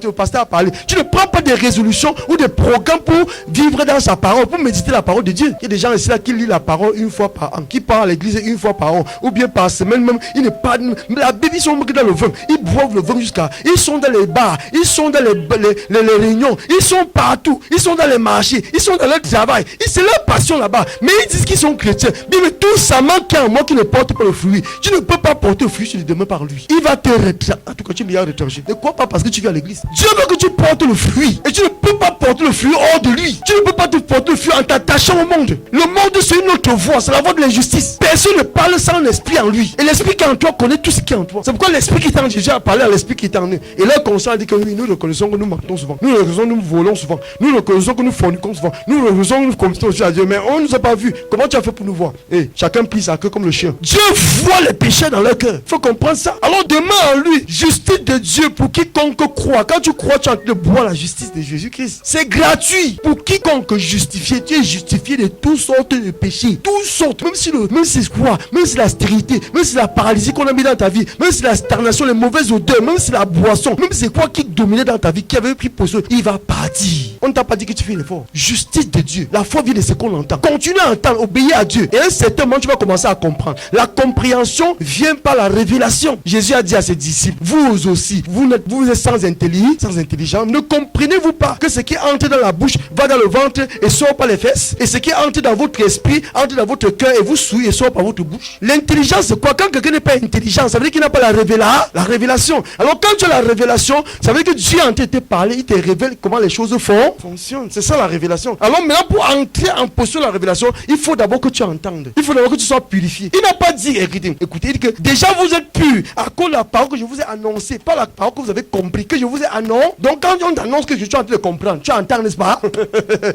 A: au pasteur à parler. Tu ne prends pas des résolutions ou des programmes pour vivre dans sa parole, pour méditer la parole de Dieu. Il y a des gens ici là qui lisent la parole une fois par an, qui parlent à l'église une fois par an, ou bien par semaine même. Ils ne parlent, la Bible, ils sont dans le vin, ils boivent le vin jusqu'à, ils sont dans les bars, ils sont dans les réunions, ils sont partout, ils sont dans les marchés, ils sont dans leur travail, c'est leur passion là-bas. Mais ils disent qu'ils sont chrétiens. Mais tout ça manque en moi qui ne porte pas le fruit. Tu ne peux pas porter le fruit sur le demain par lui. Il va te retrancher. En tout cas, tu m'as retranché. Ne crois pas parce que tu viens à l'église. Dieu veut que tu portes le fruit. Et tu ne peux pas porter le fruit hors de lui. Tu ne peux pas te porter le fruit en t'attachant au monde. Le monde, c'est une autre voix. C'est la voix de l'injustice. Personne ne parle sans l'esprit en lui. Et l'esprit qui est en toi connaît tout ce qui est en toi. C'est pourquoi l'esprit qui est en Jésus a parlé à l'esprit qui est en nous. Et là, conscient a dit que oui, nous reconnaissons que nous mentons souvent. Nous reconnaissons que nous volons souvent. Nous reconnaissons que nous forniquons souvent. Nous reconnaissons que nous commettons aussi à Dieu. Mais on ne nous a pas vu. Comment tu as fait pour nous voir? Et chacun plie sa queue comme le chien. Dieu voit les péchés dans leur cœur. Il faut comprendre ça. Alors demain en lui, justice de Dieu pour quiconque croit. Quand tu crois, tu es en train de boire la justice de Jésus-Christ. C'est gratuit. Pour quiconque justifié, tu es justifié de toutes sortes de péchés. Toutes sortes. Même si c'est quoi? Même si la stérilité, même si la paralysie qu'on a mis dans ta vie, même si la stagnation, les mauvaises odeurs, même si la boisson, même si c'est quoi qui dominait dans ta vie, qui avait pris position, il va partir. On ne t'a pas dit que tu fais l'effort. Justice de Dieu. La foi vient de ce qu'on entend. Continue à entendre, obéir à Dieu. Et à un certain moment, tu vas commencer à comprendre. La compréhension vient par la révélation. Jésus a dit à ses disciples, vous aussi, vous êtes sans intelligence, ne comprenez-vous pas que ce qui entre dans la bouche va dans le ventre et sort par les fesses, et ce qui entre dans votre esprit entre dans votre cœur et vous souille et sort par votre bouche. L'intelligence, c'est quoi? Quand quelqu'un n'est pas intelligent, ça veut dire qu'il n'a pas la révélation. Alors quand tu as la révélation, ça veut dire C'est-à-dire que Dieu en train de te parler, il te révèle comment les choses fonctionnent. C'est ça la révélation. Alors maintenant, pour entrer en posture de la révélation, il faut d'abord que tu entendes. Il faut d'abord que tu sois purifié. Il n'a pas dit, écoutez, il dit que déjà vous êtes pur à cause de la parole que je vous ai annoncée, pas la parole que vous avez compris, que je vous ai annoncé. Donc quand on t'annonce que je suis en train de comprendre, tu entends, n'est-ce pas?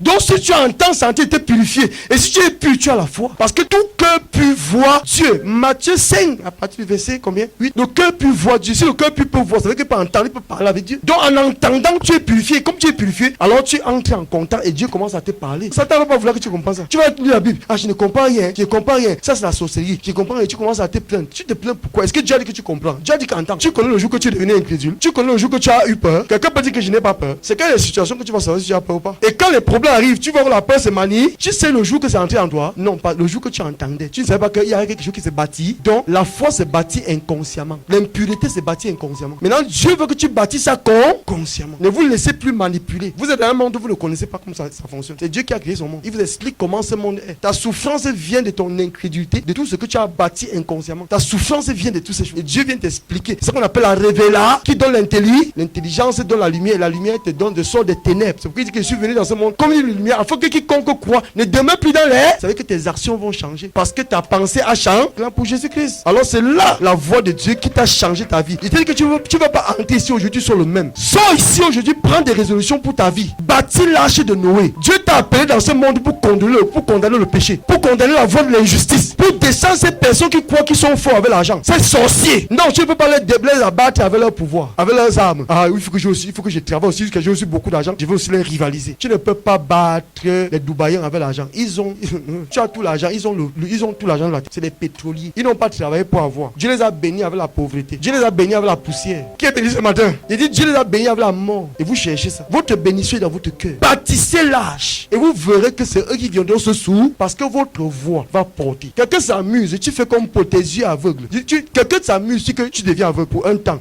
A: Donc si tu entends, c'est en train de te purifier. Et si tu es pur, tu as la foi. Parce que tout cœur pur voit Dieu. Matthieu 5, à partir du verset combien? 8. Le cœur pur voit Dieu. Si le cœur pur peut voir, ça veut dire qu'il peut entendre, il peut parler avec Dieu. Donc en entendant, tu es purifié. Comme tu es purifié, alors tu entres en contact et Dieu commence à te parler. Satan ne va pas vouloir que tu comprennes ça. Tu vas lire la Bible. Ah, je ne comprends rien. Je ne comprends rien. Ça, c'est la sorcellerie. Je comprends rien. Tu commences à te plaindre. Tu te plains pourquoi? Est-ce que Dieu a dit que tu comprends? Dieu a dit qu'entends. Tu connais le jour que tu es devenu incrédule. Tu connais le jour que tu as eu peur. Quelqu'un peut dire que je n'ai pas peur. C'est quelle est la situation que tu vas savoir si tu as peur ou pas. Et quand les problèmes arrivent, tu vas voir la peur se manie. Tu sais le jour que c'est entré en toi? Non, pas le jour que tu entendais. Tu ne savais pas qu'il y a quelque chose qui s'est bâti. Donc la foi se bâtit inconsciemment. L'impureté se bâtit inconsciemment. Maintenant, Dieu veut que tu bâtisses ça consciemment. Ne vous laissez plus manipuler. Vous êtes dans un monde où vous ne connaissez pas comment ça fonctionne. C'est Dieu qui a créé son monde. Il vous explique comment ce monde est. Ta souffrance vient de ton incrédulité, de tout ce que tu as bâti inconsciemment. Ta souffrance vient de toutes ces choses. Et Dieu vient t'expliquer. C'est ce qu'on appelle la révélation qui donne l'intelligence, donne la lumière. Et la lumière te donne de sort des ténèbres. C'est pourquoi il dit que je suis venu dans ce monde comme une lumière. Afin que quiconque croit ne demeure plus dans l'air. Ça veut dire que tes actions vont changer. Parce que ta pensée a changé pour Jésus-Christ. Alors c'est là la voix de Dieu qui t'a changé ta vie. Il te dit que tu ne vas pas entrer ici aujourd'hui sur le même. Sors ici aujourd'hui, prends des résolutions pour ta vie. Bâtis l'arche de Noé. Dieu t'a appelé dans ce monde pour condamner le péché, pour condamner la voie de l'injustice, pour descendre ces personnes qui croient qu'ils sont forts avec l'argent. Ces sorciers. Non, tu ne peux pas les abattre avec leur pouvoir, avec leurs armes. Ah, il faut que je travaille aussi, parce que j'ai aussi beaucoup d'argent. Je veux aussi les rivaliser. Tu ne peux pas battre les Dubaïens avec l'argent. Tu as tout l'argent, ils ont tout l'argent de la terre. C'est des pétroliers. Ils n'ont pas travaillé pour avoir. Dieu les a bénis avec la pauvreté. Dieu les a bénis avec la poussière. Qui est béni ce matin? Il dit Dieu les a bénis avec la mort. Et vous cherchez ça. Votre bénédiction est dans votre cœur. Bâtissez l'arche. Et vous verrez que c'est eux qui viendront se sous parce que votre voix va porter. Quelqu'un s'amuse et tu fais comme pour tes yeux aveugles. Quelqu'un s'amuse, tu que tu deviens aveugle pour un temps.